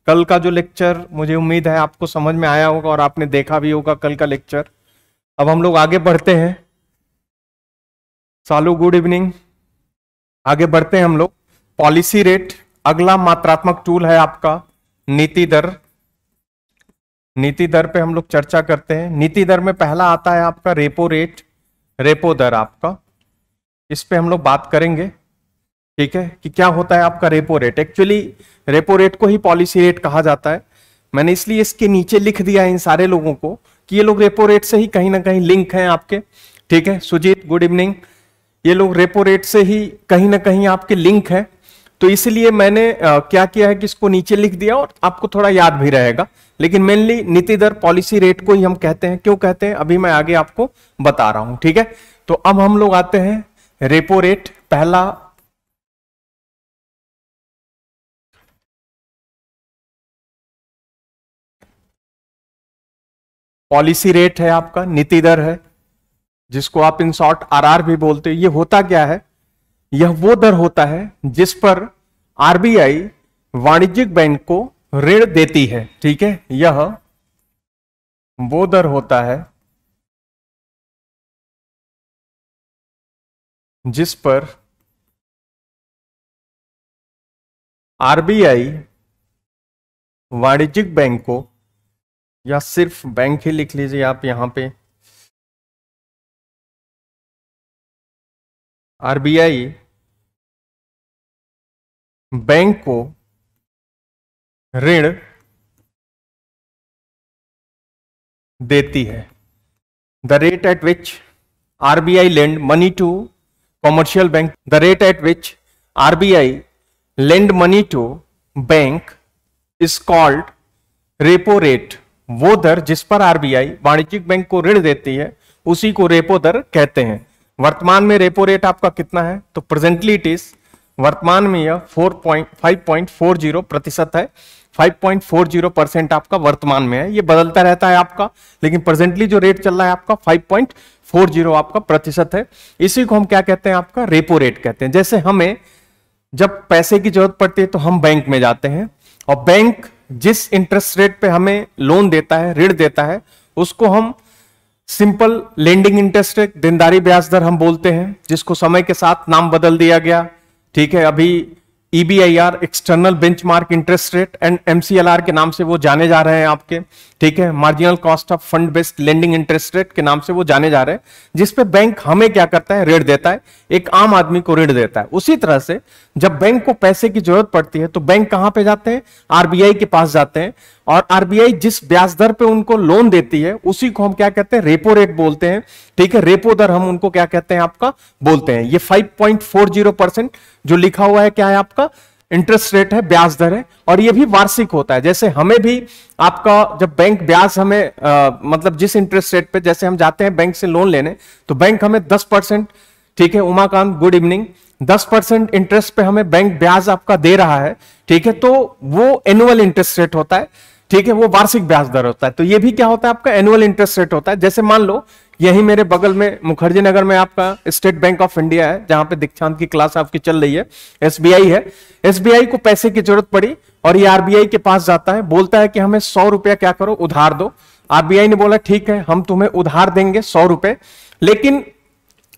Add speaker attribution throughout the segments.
Speaker 1: कल का जो लेक्चर मुझे उम्मीद है आपको समझ में आया होगा और आपने देखा भी होगा कल का लेक्चर। अब हम लोग आगे बढ़ते हैं। सालू गुड इवनिंग। आगे बढ़ते हैं हम लोग। पॉलिसी रेट, अगला मात्रात्मक टूल है आपका नीति दर। नीति दर पे हम लोग चर्चा करते हैं। नीति दर में पहला आता है आपका रेपो रेट, रेपो दर आपका, इस पे हम लोग बात करेंगे। ठीक है, कि क्या होता है आपका repo rate. Actually repo rate को ही पॉलिसी रेट कहा जाता है। मैंने इसलिए इसके नीचे लिख दिया है इन सारे लोगों को कि ये लोग रेपो रेट से ही कहीं ना कहीं लिंक हैं आपके। ठीक है, सुजीत गुड इवनिंग। ये लोग रेपो रेट से ही कहीं ना कहीं आपके लिंक हैं, तो इसलिए मैंने क्या किया है कि इसको नीचे लिख दिया और आपको थोड़ा याद भी रहेगा। लेकिन मेनली नीति दर पॉलिसी रेट को ही हम कहते हैं। क्यों कहते हैं अभी मैं आगे आपको बता रहा हूं। ठीक है, तो अब हम लोग आते हैं रेपो रेट। पहला पॉलिसी रेट है आपका, नीति दर है, जिसको आप इन शॉर्ट आरआर भी बोलते हैं। ये होता क्या है, यह वो दर होता है जिस पर आरबीआई वाणिज्यिक बैंक को ऋण देती है। ठीक है, यह वो दर होता है जिस पर आरबीआई वाणिज्यिक बैंक को, या सिर्फ बैंक ही लिख लीजिए आप यहां पे, आरबीआई बैंक को ऋण देती है। The rate at which RBI lend money to commercial bank, the rate at which RBI lend money to bank is called repo rate. वो दर जिस पर आरबीआई वाणिज्यिक बैंक को ऋण देती है उसी को रेपो दर कहते हैं। वर्तमान में रेपो रेट आपका कितना है, तो प्रेजेंटली इट इज, वर्तमान में यह 5.40% है। 5.40% आपका वर्तमान में है। ये बदलता रहता है आपका, लेकिन प्रेजेंटली जो रेट चल रहा है आपका 5.40 आपका प्रतिशत है। इसी को हम क्या कहते हैं, आपका रेपो रेट कहते हैं। जैसे हमें जब पैसे की जरूरत पड़ती है तो हम बैंक में जाते हैं और बैंक जिस इंटरेस्ट रेट पे हमें लोन देता है, ऋण देता है, उसको हम सिंपल लेंडिंग इंटरेस्ट रेट, देनदारी ब्याज दर हम बोलते हैं, जिसको समय के साथ नाम बदल दिया गया। ठीक है, अभी EBIR external benchmark interest rate and MCLR के नाम से वो जाने जा रहे हैं आपके। ठीक है, marginal cost of fund based lending interest rate के नाम से वो जाने जा रहे हैं, जिसपे बैंक हमें क्या करता है, ऋण देता है, एक आम आदमी को ऋण देता है। उसी तरह से जब बैंक को पैसे की जरूरत पड़ती है तो बैंक कहां पे जाते हैं, आरबीआई के पास जाते हैं, और आरबीआई जिस ब्याज दर पे उनको लोन देती है उसी को हम क्या कहते हैं, रेपो रेट बोलते हैं। ठीक है, रेपो दर हम उनको क्या कहते हैं, आपका बोलते हैं। ये 5.40% जो लिखा हुआ है क्या है, आपका इंटरेस्ट रेट है, ब्याज दर है, और ये भी वार्षिक होता है। जैसे हमें भी आपका जब बैंक ब्याज हमें मतलब जिस इंटरेस्ट रेट पे, जैसे हम जाते हैं बैंक से लोन लेने तो बैंक हमें 10%, ठीक है, उमाकांत गुड इवनिंग, 10% इंटरेस्ट पे हमें बैंक ब्याज आपका दे रहा है। ठीक है, तो वो एनुअल इंटरेस्ट रेट होता है। ठीक है, वो वार्षिक ब्याज दर होता है। तो ये भी क्या होता है, आपका एनुअल इंटरेस्ट रेट होता है। जैसे मान लो यही मेरे बगल में मुखर्जी नगर में आपका स्टेट बैंक ऑफ इंडिया है, जहां पे दीक्षांत की क्लास आपकी चल रही है। SBI है, SBI को पैसे की जरूरत पड़ी और ये आरबीआई के पास जाता है, बोलता है कि हमें 100 रुपया क्या करो, उधार दो। आरबीआई ने बोला ठीक है, हम तुम्हें उधार देंगे 100 रुपए। लेकिन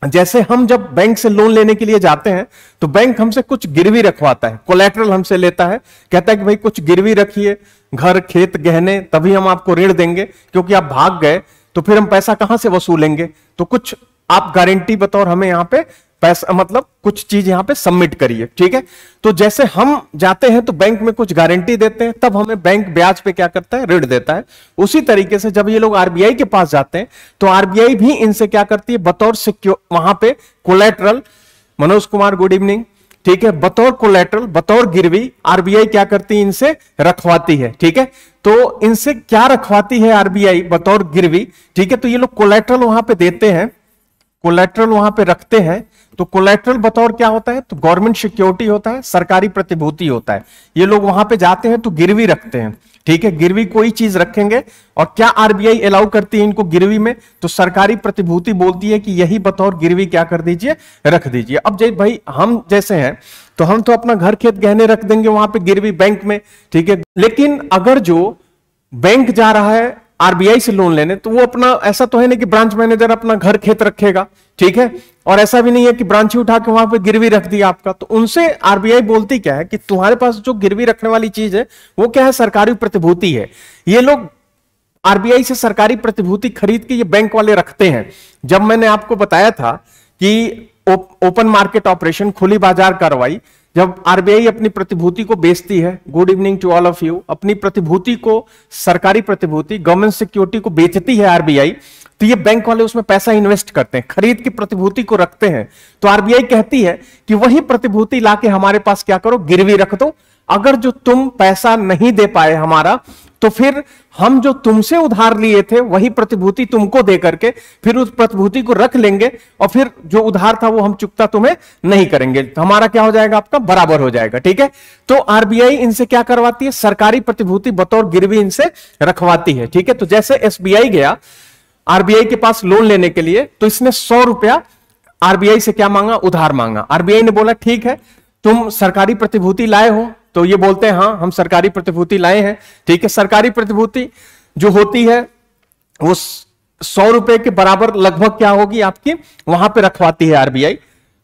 Speaker 1: जैसे हम जब बैंक से लोन लेने के लिए जाते हैं तो बैंक हमसे कुछ गिरवी रखवाता है, कोलैटरल हमसे लेता है, कहता है कि भाई कुछ गिरवी रखिए, घर खेत गहने, तभी हम आपको ऋण देंगे, क्योंकि आप भाग गए तो फिर हम पैसा कहां से वसूलेंगे। तो कुछ आप गारंटी बतौर हमें यहां पे पैसा, मतलब कुछ चीज यहां पे सबमिट करिए। ठीक है, तो जैसे हम जाते हैं तो बैंक में कुछ गारंटी देते हैं, तब हमें बैंक ब्याज पे क्या करता है, ऋण देता है। उसी तरीके से जब ये लोग आरबीआई के पास जाते हैं तो आरबीआई भी इनसे क्या करती है, बतौर सिक्योर, वहां पे collateral, Manoj Kumar good evening, ठीक है, बतौर कोलैटरल, बतौर गिरवी आरबीआई क्या करती है, इनसे रखवाती है। ठीक है, तो इनसे क्या रखवाती है आरबीआई, बतौर गिरवी। ठीक है, तो ये लोग कोलैटरल वहां पे देते हैं, कोलैटरल वहां पे रखते हैं। तो कोलैटरल बतौर क्या होता है, तो गवर्नमेंट सिक्योरिटी होता है, सरकारी प्रतिभूति होता है। ये लोग वहां पे जाते हैं तो गिरवी रखते हैं। ठीक है, गिरवी कोई चीज रखेंगे, और क्या आरबीआई अलाउ करती है इनको गिरवी में, तो सरकारी प्रतिभूति बोलती है कि यही बतौर गिरवी क्या कर दीजिए, रख दीजिए। अब भाई हम जैसे हैं, तो हम तो अपना घर खेत गहने रख देंगे वहां पे गिरवी बैंक में, ठीक है। लेकिन अगर जो बैंक जा रहा है आरबीआई से लोन लेने, तो वो अपना, ऐसा तो है नहीं कि ब्रांच मैनेजर अपना घर खेत रखेगा, ठीक है, और ऐसा भी नहीं है कि ब्रांच ही उठा के वहां पे गिरवी रख दिया आपका। तो उनसे आरबीआई बोलती क्या है कि तुम्हारे पास जो गिरवी रखने वाली चीज है वो क्या है, सरकारी प्रतिभूति है। ये लोग आरबीआई से सरकारी प्रतिभूति खरीद के ये बैंक वाले रखते हैं। जब मैंने आपको बताया था कि ओपन मार्केट ऑपरेशन, खुली बाजार कार्रवाई, जब आरबीआई अपनी प्रतिभूति को बेचती है, good evening to all of you, अपनी प्रतिभूति को, सरकारी प्रतिभूति, गवर्नमेंट सिक्योरिटी को बेचती है आरबीआई, तो ये बैंक वाले उसमें पैसा इन्वेस्ट करते हैं, खरीद की प्रतिभूति को रखते हैं। तो आरबीआई कहती है कि वही प्रतिभूति लाके हमारे पास क्या करो, गिरवी रख दो। अगर जो तुम पैसा नहीं दे पाए हमारा, तो फिर हम जो तुमसे उधार लिए थे वही प्रतिभूति तुमको दे करके फिर उस प्रतिभूति को रख लेंगे, और फिर जो उधार था वो हम चुकता तुम्हें नहीं करेंगे, हमारा क्या हो जाएगा, आपका बराबर हो जाएगा, ठीक है। तो आरबीआई इनसे क्या करवाती है, सरकारी प्रतिभूति बतौर गिरवी इनसे रखवाती है, ठीक है। तो जैसे एसबीआई गया आरबीआई के पास लोन लेने के लिए, तो इसने 100 रुपया आरबीआई से क्या मांगा, उधार मांगा। आरबीआई ने बोला ठीक है, तुम सरकारी प्रतिभूति लाए हो, तो ये बोलते हैं हाँ हम सरकारी प्रतिभूति लाए हैं, ठीक है। सरकारी प्रतिभूति जो होती है वो 100 रुपए के बराबर लगभग क्या होगी आपकी, वहां पे रखवाती है आरबीआई।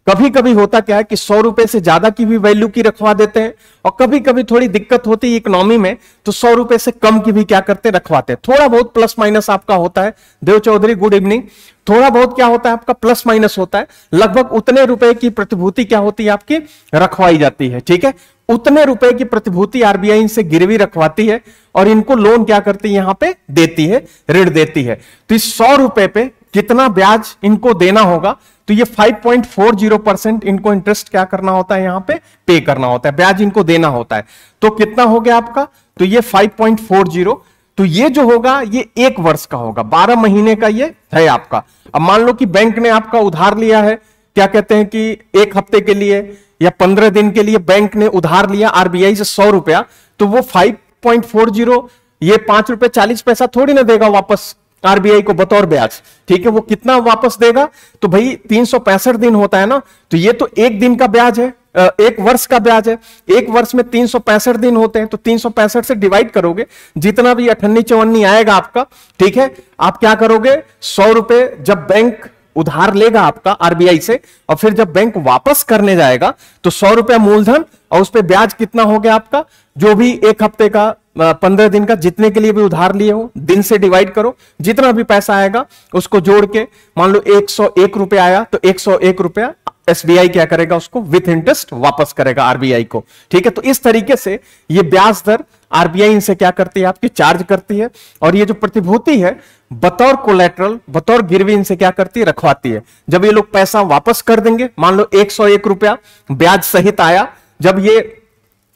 Speaker 1: कभी कभी होता क्या है कि 100 रुपए से ज्यादा की भी वैल्यू की रखवा देते हैं, और कभी कभी थोड़ी दिक्कत होती है इकोनॉमी में, तो 100 रुपए से कम की भी क्या करते हैं, रखवाते हैं। थोड़ा बहुत प्लस माइनस आपका होता है, देव चौधरी गुड इवनिंग, थोड़ा बहुत क्या होता है आपका प्लस माइनस होता है, लगभग उतने रुपए की प्रतिभूति क्या होती है आपकी, रखवाई जाती है, ठीक है। उतने रुपए की प्रतिभूति आरबीआई इनसे गिरवी रखवाती है, और इनको लोन क्या करती है, यहां पे देती है, ऋण देती है। तो इस 100 रुपए पे कितना ब्याज इनको देना होगा, तो ये 5.40% इनको इंटरेस्ट क्या करना होता है, यहां पे करना होता है, ब्याज इनको देना होता है। तो कितना हो गया आपका, तो ये 5.40, तो ये जो होगा ये 1 वर्ष का होगा, 12 महीने का ये है आपका। अब मान लो कि बैंक ने आपका उधार लिया है, क्या कहते हैं कि 1 हफ्ते के लिए या 15 दिन के लिए बैंक ने उधार लिया आरबीआई से 100 रुपया, तो वो 5.40, ये 5 रुपए 40 पैसा थोड़ी ना देगा वापस आरबीआई को बतौर ब्याज, ठीक है। वो कितना वापस देगा, तो भाई 365 दिन होता है ना, तो ये तो 1 दिन का ब्याज है, 1 वर्ष का ब्याज है। 1 वर्ष में 365 दिन होते हैं, तो 365 से डिवाइड करोगे, जितना भी 58-54 आएगा आपका, ठीक है। आप क्या करोगे, 100 रुपए जब बैंक उधार लेगा आपका आरबीआई से, और फिर जब बैंक वापस करने जाएगा, तो 100 रुपया मूलधन, और उस पर ब्याज कितना हो गया आपका, जो भी 1 हफ्ते का, 15 दिन का, जितने के लिए भी उधार लिए हो, दिन से डिवाइड करो, जितना भी पैसा आएगा उसको जोड़ के, मान लो 101 रुपया आया, तो 101 रुपया एसबीआई क्या करेगा, उसको विथ इंटरेस्ट वापस करेगा आरबीआई को, ठीक है। तो इस तरीके से ये ब्याज दर आरबीआई इनसे क्या करती है, आपकी चार्ज करती है, और ये जो प्रतिभूति है बतौर कोलेटरल, बतौर गिरवी इनसे क्या करती है, रखवाती है। जब ये लोग पैसा वापस कर देंगे, मान लो 101 रुपया ब्याज सहित आया, जब ये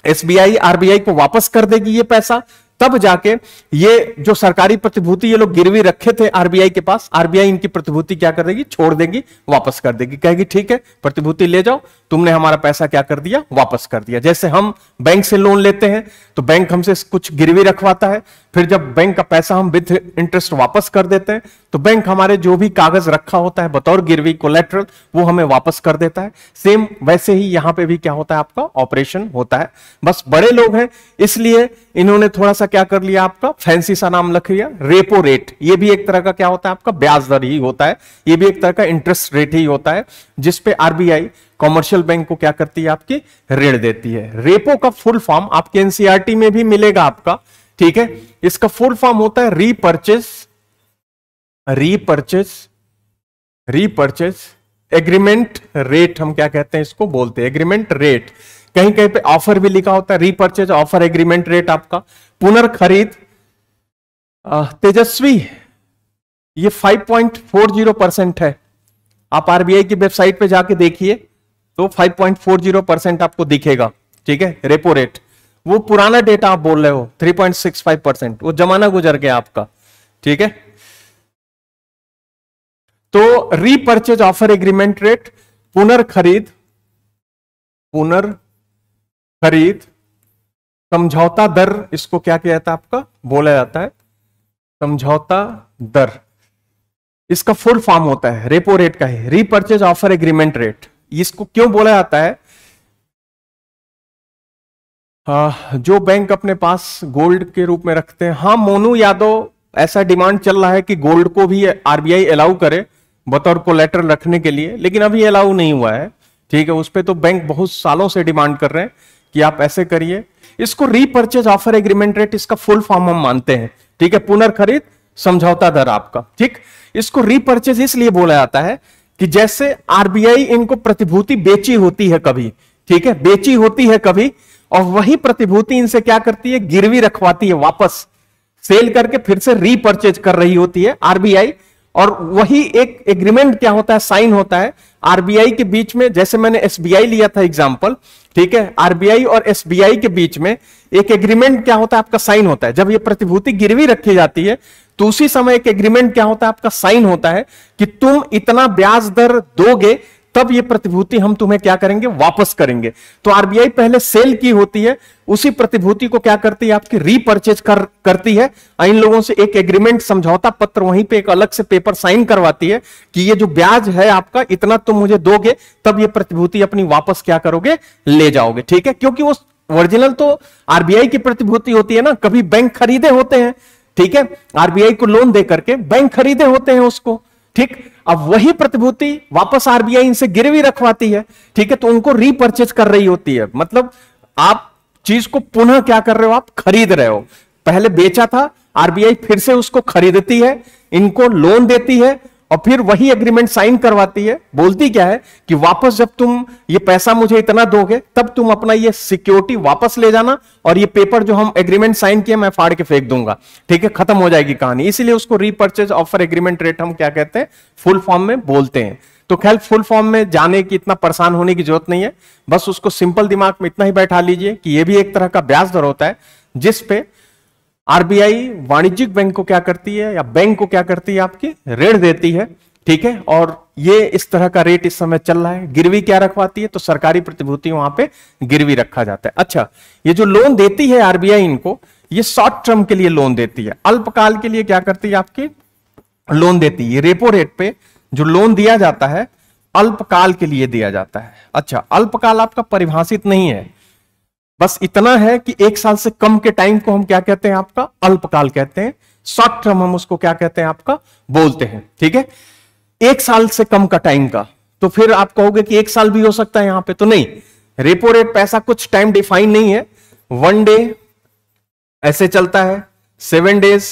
Speaker 1: एसबीआई आरबीआई को वापस कर देगी ये पैसा, तब जाके ये जो सरकारी प्रतिभूति ये लोग गिरवी रखे थे आरबीआई के पास, आरबीआई इनकी प्रतिभूति क्या कर देगी, छोड़ देगी, वापस कर देगी, कहेगी ठीक है प्रतिभूति ले जाओ, तुमने हमारा पैसा क्या कर दिया, वापस कर दिया। जैसे हम बैंक से लोन लेते हैं तो बैंक हमसे कुछ गिरवी रखवाता है, फिर जब बैंक का पैसा हम विथ इंटरेस्ट वापस कर देते हैं, तो बैंक हमारे जो भी कागज रखा होता है बतौर गिरवी कोलेटरल, वो हमें वापस कर देता है। सेम वैसे ही यहां पे भी क्या होता है, आपका ऑपरेशन होता है। बस बड़े लोग हैं इसलिए इन्होंने थोड़ा सा क्या कर लिया, आपका फैंसी सा नाम रख लिया, रेपो रेट। ये भी एक तरह का क्या होता है, आपका ब्याज दर ही होता है, ये भी एक तरह का इंटरेस्ट रेट ही होता है, जिसपे आरबीआई कॉमर्शियल बैंक को क्या करती है, आपकी ऋण देती है। रेपो का फुल फॉर्म आपके एनसीईआरटी में भी मिलेगा आपका, ठीक है। इसका फुल फॉर्म होता है रीपर्चेज एग्रीमेंट रेट, हम क्या कहते हैं इसको, बोलते हैं एग्रीमेंट रेट। कहीं कहीं पे ऑफर भी लिखा होता है, रीपर्चेज ऑफर एग्रीमेंट रेट आपका। पुनर्खरीद तेजस्वी, ये 5.40% है। आप आरबीआई की वेबसाइट पे जाके देखिए तो 5.40% आपको दिखेगा, ठीक है, रेपो रेट। वो पुराना डेटा आप बोल रहे हो 3.65%, वो जमाना गुजर गया आपका, ठीक है। तो रीपर्चेज ऑफर एग्रीमेंट रेट, पुनर्खरीद समझौता दर, इसको क्या कहता है, आपका बोला जाता है समझौता दर। इसका फुल फॉर्म होता है रेपो रेट का है, रीपर्चेज ऑफर एग्रीमेंट रेट। इसको क्यों बोला जाता है, जो बैंक अपने पास गोल्ड के रूप में रखते हैं, हाँ मोनू यादव, ऐसा डिमांड चल रहा है कि गोल्ड को भी आरबीआई अलाउ करे बतौर कोलेटरल रखने के लिए, लेकिन अभी अलाउ नहीं हुआ है। ठीक है, उस पर तो बैंक बहुत सालों से डिमांड कर रहे हैं कि आप ऐसे करिए। इसको रीपर्चेज ऑफर एग्रीमेंट रेट, इसका फुल फॉर्म हम मानते हैं। ठीक है, पुनर्खरीद समझौता दर आपका। ठीक, इसको रीपर्चेज इसलिए बोला जाता है कि जैसे आरबीआई इनको प्रतिभूति बेची होती है कभी, ठीक है, बेची होती है कभी, और वही प्रतिभूति इनसे क्या करती है, गिरवी रखवाती है, वापस सेल करके फिर से रीपर्चेज कर रही होती है आरबीआई। और वही एक एग्रीमेंट क्या होता है, साइन होता है आरबीआई के बीच में। जैसे मैंने एसबीआई लिया था एग्जांपल, ठीक है, आरबीआई और एसबीआई के बीच में एक एग्रीमेंट क्या होता है, आपका साइन होता है। जब ये प्रतिभूति गिरवी रखी जाती है तो उसी समय एक एग्रीमेंट क्या होता है, आपका साइन होता है कि तुम इतना ब्याज दर दोगे तब ये प्रतिभूति हम तुम्हें क्या करेंगे, वापस करेंगे। तो आरबीआई पहले सेल की होती है, उसी प्रतिभूति को क्या करती है, आपकी रीपर्चेज करती है। इन लोगों से एक एग्रीमेंट, समझौता पत्र, वहीं पे एक अलग से पेपर साइन करवाती है कि ये जो ब्याज है आपका, इतना तुम मुझे दोगे तब ये प्रतिभूति अपनी वापस क्या करोगे, ले जाओगे। ठीक है, क्योंकि वो ओरिजिनल तो आरबीआई की प्रतिभूति होती है ना, कभी बैंक खरीदे होते हैं। ठीक है, आरबीआई को लोन दे करके बैंक खरीदे होते हैं उसको। ठीक, अब वही प्रतिभूति वापस आरबीआई इनसे गिरवी रखवाती है। ठीक है, तो उनको रीपर्चेज कर रही होती है, मतलब आप चीज को पुनः क्या कर रहे हो, आप खरीद रहे हो। पहले बेचा था, आरबीआई फिर से उसको खरीदती है, इनको लोन देती है और फिर वही एग्रीमेंट साइन करवाती है। बोलती क्या है कि वापस जब तुम ये पैसा मुझे इतना दोगे तब तुम अपना ये सिक्योरिटी वापस ले जाना, और ये पेपर जो हम एग्रीमेंट साइन किए मैं फाड़ के फेंक दूंगा। ठीक है, खत्म हो जाएगी कहानी। इसीलिए उसको रीपर्चेज ऑफर एग्रीमेंट रेट हम क्या कहते हैं, फुल फॉर्म में बोलते हैं। तो खैर, फुल फॉर्म में जाने की इतना परेशान होने की जरूरत नहीं है, बस उसको सिंपल दिमाग में इतना ही बैठा लीजिए कि यह भी एक तरह का ब्याज दर होता है जिस पे आरबीआई वाणिज्यिक बैंक को क्या करती है, या बैंक को क्या करती है, आपकी ऋण देती है। ठीक है, और ये इस तरह का रेट इस समय चल रहा है। गिरवी क्या रखवाती है, तो सरकारी प्रतिभूति वहां पे गिरवी रखा जाता है। अच्छा, ये जो लोन देती है आरबीआई इनको, ये शॉर्ट टर्म के लिए लोन देती है, अल्पकाल के लिए क्या करती है, आपकी लोन देती है। रेपो रेट पे जो लोन दिया जाता है अल्पकाल के लिए दिया जाता है। अच्छा, अल्पकाल आपका परिभाषित नहीं है, बस इतना है कि 1 साल से कम के टाइम को हम क्या कहते हैं, आपका अल्पकाल कहते हैं। शॉर्ट टर्म हम उसको क्या कहते हैं, आपका बोलते हैं। ठीक है, 1 साल से कम का टाइम का, तो फिर आप कहोगे कि 1 साल भी हो सकता है यहां पे, तो नहीं। रेपो रेट पे ऐसा कुछ टाइम डिफाइन नहीं है। 1 डे ऐसे चलता है, 7 डेज,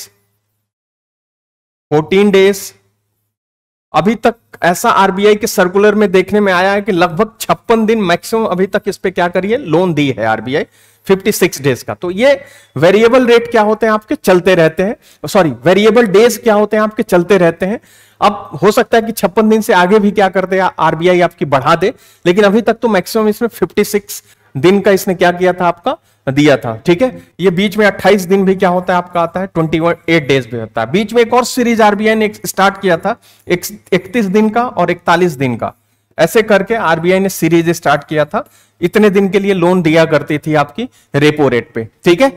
Speaker 1: 14 डेज। अभी तक ऐसा आरबीआई के सर्कुलर में देखने में आया है कि लगभग 56 दिन मैक्सिमम अभी तक इस पे क्या करिए, लोन दी है आरबीआई, 56 डेज का। तो ये वेरिएबल रेट क्या होते हैं, आपके चलते रहते हैं, सॉरी वेरिएबल डेज क्या होते हैं, आपके चलते रहते हैं। अब हो सकता है कि 56 दिन से आगे भी क्या कर दे आरबीआई, आपकी बढ़ा दे, लेकिन अभी तक तो मैक्सिमम इसमें 56 दिन का इसने क्या किया था, आपका दिया था। ठीक है, ये बीच में 28 दिन भी क्या होता है, आपका आता है, 28 डेज भी होता है। बीच में एक और सीरीज आरबीआई ने स्टार्ट किया था, 31 दिन का और 41 दिन का, ऐसे करके आरबीआई ने सीरीज स्टार्ट किया था। इतने दिन के लिए लोन दिया करती थी आपकी रेपो रेट पे। ठीक है,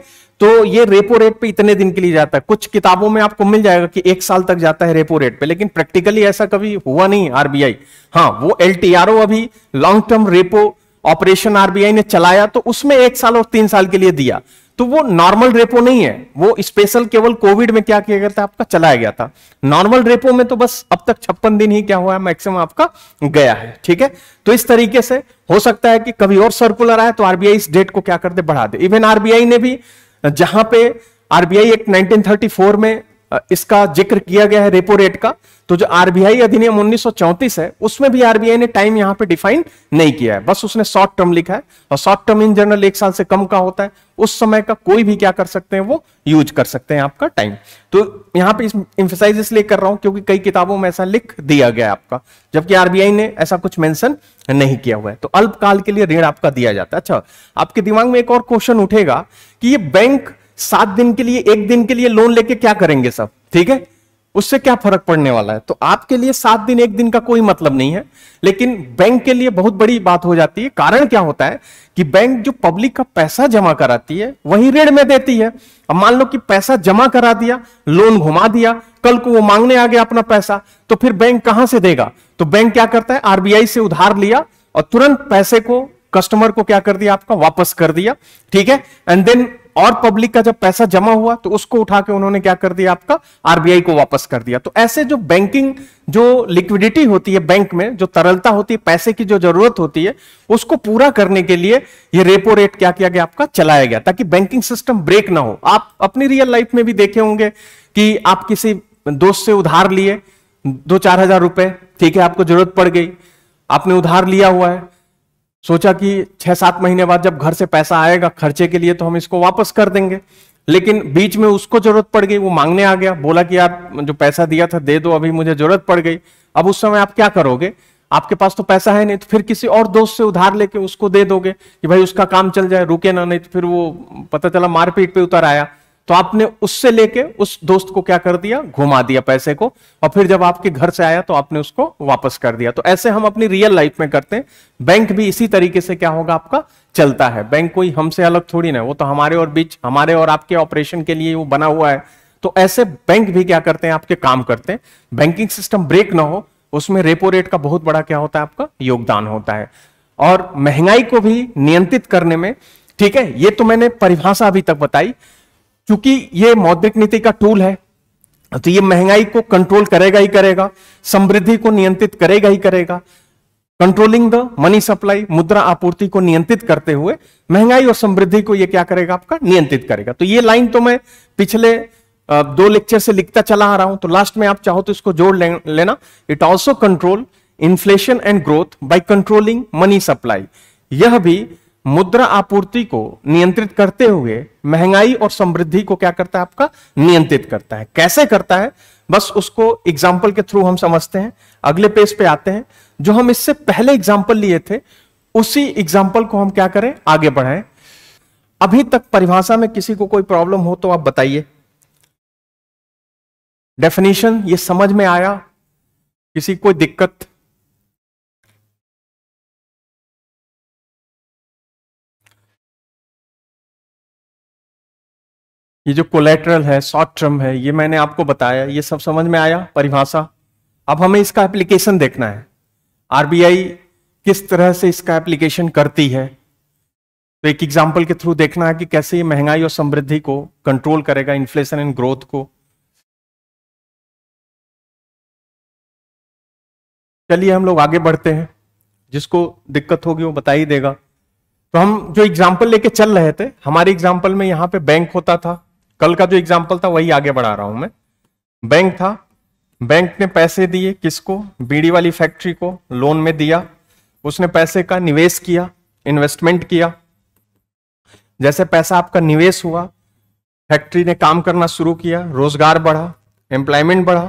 Speaker 1: तो ये रेपो रेट पे इतने दिन के लिए जाता है। कुछ किताबों में आपको मिल जाएगा कि 1 साल तक जाता है रेपो रेट पे, लेकिन प्रैक्टिकली ऐसा कभी हुआ नहीं आरबीआई। हाँ, वो एलटीआरओ अभी long term repo operation RBI ने चलाया, तो उसमें 1 साल और 3 साल के लिए दिया, तो वो नॉर्मल रेपो नहीं है, वो स्पेशल केवल कोविड में क्या किया गया था, आपका चलाया गया था। नॉर्मल रेपो में तो बस अब तक 56 दिन ही क्या हुआ है, मैक्सिमम आपका गया है। ठीक है, तो इस तरीके से हो सकता है कि कभी और सर्कुलर आए तो आरबीआई इस डेट को क्या कर दे, बढ़ा दे। इवन आरबीआई ने भी, जहां पे आरबीआई एक्ट 1934 में इसका जिक्र किया गया है रेपो रेट का, तो जो आरबीआई अधिनियम 1934 है उसमें भी आरबीआई ने टाइम यहां पे डिफाइन नहीं किया है, बस उसने शॉर्ट टर्म लिखा है। और शॉर्ट टर्म इन जनरल 1 साल से कम का होता है, उस समय का कोई भी क्या कर सकते हैं, वो यूज कर सकते हैं आपका टाइम। तो यहां पे इंफेसाइज इसलिए कर रहा हूं क्योंकि कई किताबों में ऐसा लिख दिया गया आपका, जबकि आरबीआई ने ऐसा कुछ मेंशन नहीं किया हुआ है। तो अल्पकाल के लिए ऋण आपका दिया जाता है। अच्छा, आपके दिमाग में एक और क्वेश्चन उठेगा कि ये बैंक 7 दिन के लिए, 1 दिन के लिए लोन लेके क्या करेंगे सब, ठीक है, उससे क्या फर्क पड़ने वाला है। तो आपके लिए 7 दिन 1 दिन का कोई मतलब नहीं है, लेकिन बैंक के लिए बहुत बड़ी बात हो जाती है। कारण क्या होता है कि बैंक जो पब्लिक का पैसा जमा कराती है वही ऋण में देती है। अब मान लो कि पैसा जमा करा दिया, लोन घुमा दिया, कल को वो मांगने आ गया अपना पैसा, तो फिर बैंक कहां से देगा। तो बैंक क्या करता है, आरबीआई से उधार लिया और तुरंत पैसे को कस्टमर को क्या कर दिया आपका, वापस कर दिया, ठीक है। एंड देन और पब्लिक का जब पैसा जमा हुआ तो उसको उठा के उन्होंने क्या कर दिया आपका, आरबीआई को वापस कर दिया। तो ऐसे जो बैंकिंग, जो लिक्विडिटी होती है बैंक में, जो तरलता होती है, पैसे की जो जरूरत होती है, उसको पूरा करने के लिए ये रेपो रेट क्या किया गया आपका, चलाया गया, ताकि बैंकिंग सिस्टम ब्रेक ना हो। आप अपनी रियल लाइफ में भी देखे होंगे कि आप किसी दोस्त से उधार लिए 2-4 हजार रुपए, ठीक है, आपको जरूरत पड़ गई, आपने उधार लिया हुआ है, सोचा कि 6-7 महीने बाद जब घर से पैसा आएगा खर्चे के लिए तो हम इसको वापस कर देंगे, लेकिन बीच में उसको जरूरत पड़ गई, वो मांगने आ गया, बोला कि यार जो पैसा दिया था दे दो, अभी मुझे जरूरत पड़ गई। अब उस समय आप क्या करोगे, आपके पास तो पैसा है नहीं, तो फिर किसी और दोस्त से उधार लेके उसको दे दोगे कि भाई उसका काम चल जाए, रुके ना, नहीं तो फिर वो पता चला मारपीट पे उतर आया। तो आपने उससे लेके उस दोस्त को क्या कर दिया, घुमा दिया पैसे को, और फिर जब आपके घर से आया तो आपने उसको वापस कर दिया। तो ऐसे हम अपनी रियल लाइफ में करते हैं। बैंक भी इसी तरीके से क्या होगा आपका, चलता है। बैंक कोई हमसे अलग थोड़ी ना, वो तो हमारे और बीच, हमारे और आपके ऑपरेशन के लिए वो बना हुआ है। तो ऐसे बैंक भी क्या करते हैं, आपके काम करते हैं। बैंकिंग सिस्टम ब्रेक ना हो, उसमें रेपो रेट का बहुत बड़ा क्या होता है, आपका योगदान होता है। और महंगाई को भी नियंत्रित करने में, ठीक है, ये तो मैंने परिभाषा अभी तक बताई। क्योंकि ये मौद्रिक नीति का टूल है, तो ये महंगाई को कंट्रोल करेगा ही करेगा, समृद्धि को नियंत्रित करेगा ही करेगा। कंट्रोलिंग द मनी सप्लाई, मुद्रा आपूर्ति को नियंत्रित करते हुए महंगाई और समृद्धि को ये क्या करेगा, आपका नियंत्रित करेगा। तो ये लाइन तो मैं पिछले 2 लेक्चर से लिखता चला आ रहा हूं, तो लास्ट में आप चाहो तो इसको जोड़ लेना। It also control inflation and growth by controlling money supply. यह भी मुद्रा आपूर्ति को नियंत्रित करते हुए महंगाई और समृद्धि को क्या करता है, आपका नियंत्रित करता है। कैसे करता है, बस उसको एग्जाम्पल के थ्रू हम समझते हैं। अगले पेज पे आते हैं। जो हम इससे पहले एग्जाम्पल लिए थे, उसी एग्जाम्पल को हम क्या करें, आगे बढ़ाएं। अभी तक परिभाषा में किसी को कोई प्रॉब्लम हो तो आप बताइए। डेफिनेशन ये समझ में आया, किसी कोई दिक्कत? ये जो कोलेटरल है, शॉर्ट टर्म है, ये मैंने आपको बताया, ये सब समझ में आया परिभाषा। अब हमें इसका एप्लीकेशन देखना है, आरबीआई किस तरह से इसका एप्लीकेशन करती है। तो एक एग्जांपल के थ्रू देखना है कि कैसे ये महंगाई और समृद्धि को कंट्रोल करेगा, इन्फ्लेशन एंड ग्रोथ को। चलिए हम लोग आगे बढ़ते हैं, जिसको दिक्कत होगी वो बता ही देगा। तो हम जो एग्जाम्पल लेके चल रहे थे, हमारे एग्जाम्पल में यहां पे बैंक होता था। कल का जो एग्जाम्पल था वही आगे बढ़ा रहा हूं मैं। बैंक था, बैंक ने पैसे दिए किसको, बीड़ी वाली फैक्ट्री को लोन में दिया। उसने पैसे का निवेश किया, इन्वेस्टमेंट किया। जैसे पैसा आपका निवेश हुआ, फैक्ट्री ने काम करना शुरू किया, रोजगार बढ़ा, एम्प्लॉयमेंट बढ़ा,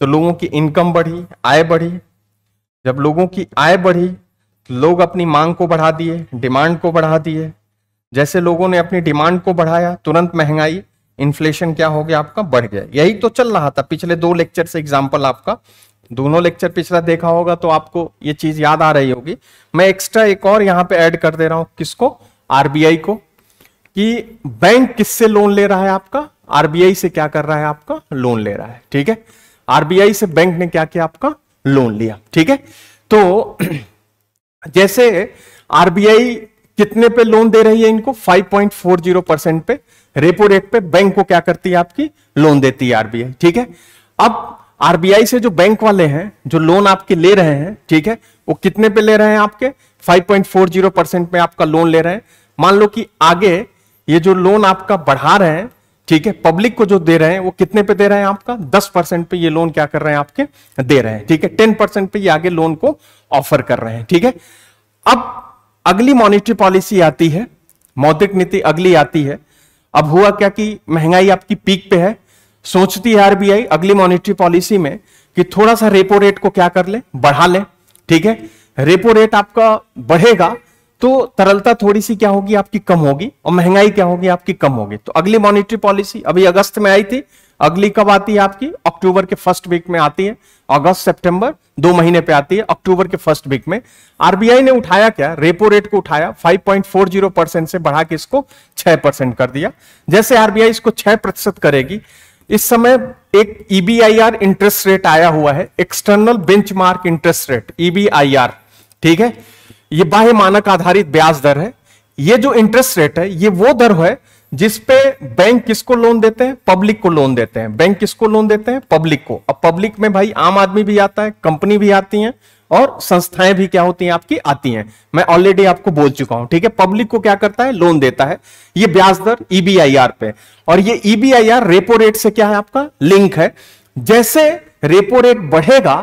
Speaker 1: तो लोगों की इनकम बढ़ी, आय बढ़ी। जब लोगों की आय बढ़ी तो लोग अपनी मांग को बढ़ा दिए, डिमांड को बढ़ा दिए। जैसे लोगों ने अपनी डिमांड को बढ़ाया, तुरंत महंगाई, इन्फ्लेशन क्या हो गया, आपका बढ़ गया। यही तो चल रहा था पिछले 2 लेक्चर से। एग्जाम्पल आपका दोनों लेक्चर पिछला देखा होगा तो आपको ये चीज याद आ रही होगी। मैं एक्स्ट्रा एक और यहां पे ऐड कर दे रहा हूं, किसको, आरबीआई को, कि बैंक किससे लोन ले रहा है, आपका आरबीआई से क्या कर रहा है, आपका लोन ले रहा है। ठीक है, आरबीआई से बैंक ने क्या किया, आपका लोन लिया। ठीक है, तो जैसे आरबीआई कितने पे लोन दे रही है इनको, 5.40% पे रेपो रेट पे बैंक को क्या करती है, आपकी लोन देती है आरबीआई। ठीक है, अब आरबीआई से जो बैंक वाले हैं जो लोन आपके ले रहे हैं, ठीक है, वो कितने पे ले रहे हैं, आपके 5.40% पे आपका लोन ले रहे हैं। मान लो कि आगे ये जो लोन आपका बढ़ा रहे हैं, ठीक है, पब्लिक को जो दे रहे हैं वो कितने पे दे रहे हैं, आपका 10% पे ये लोन क्या कर रहे हैं, आपके दे रहे हैं। ठीक है, 10% पे ये आगे लोन को ऑफर कर रहे हैं। ठीक है, अब अगली मॉनेटरी पॉलिसी आती है, मौद्रिक नीति अगली आती है। अब हुआ क्या कि महंगाई आपकी पीक पे है, सोचती है आरबीआई अगली मॉनेटरी पॉलिसी में कि थोड़ा सा रेपो रेट को क्या कर ले, बढ़ा ले। ठीक है, रेपो रेट आपका बढ़ेगा तो तरलता थोड़ी सी क्या होगी, आपकी कम होगी, और महंगाई क्या होगी, आपकी कम होगी। तो अगली मॉनेटरी पॉलिसी अभी अगस्त में आई थी, अगली कब आती है, आपकी अक्टूबर के फर्स्ट वीक में आती है। अगस्त सितंबर 2 महीने पे आती है, अक्टूबर के फर्स्ट वीक में आरबीआई ने उठाया क्या, रेपो रेट को उठाया, 5.40% से बढ़ा के इसको 6% कर दिया। जैसे आरबीआई इसको 6% करेगी, इस समय एक ईबीआईआर इंटरेस्ट रेट आया हुआ है, एक्सटर्नल बेंचमार्क इंटरेस्ट रेट, ईबीआईआर। ठीक है, ये बाह्य मानक आधारित ब्याज दर है। ये जो इंटरेस्ट रेट है ये वो दर है जिसपे बैंक किसको लोन देते हैं, पब्लिक को लोन देते हैं। बैंक किसको लोन देते हैं, पब्लिक को। अब पब्लिक में भाई आम आदमी भी आता है, कंपनी भी आती हैं और संस्थाएं भी क्या होती हैं आपकी, आती हैं। मैं ऑलरेडी आपको बोल चुका हूं, ठीक है। पब्लिक को क्या करता है, लोन देता है। ये ब्याज दर ईबीआईआर पे, और ये ईबीआईआर रेपो रेट से क्या है आपका लिंक है। जैसे रेपो रेट बढ़ेगा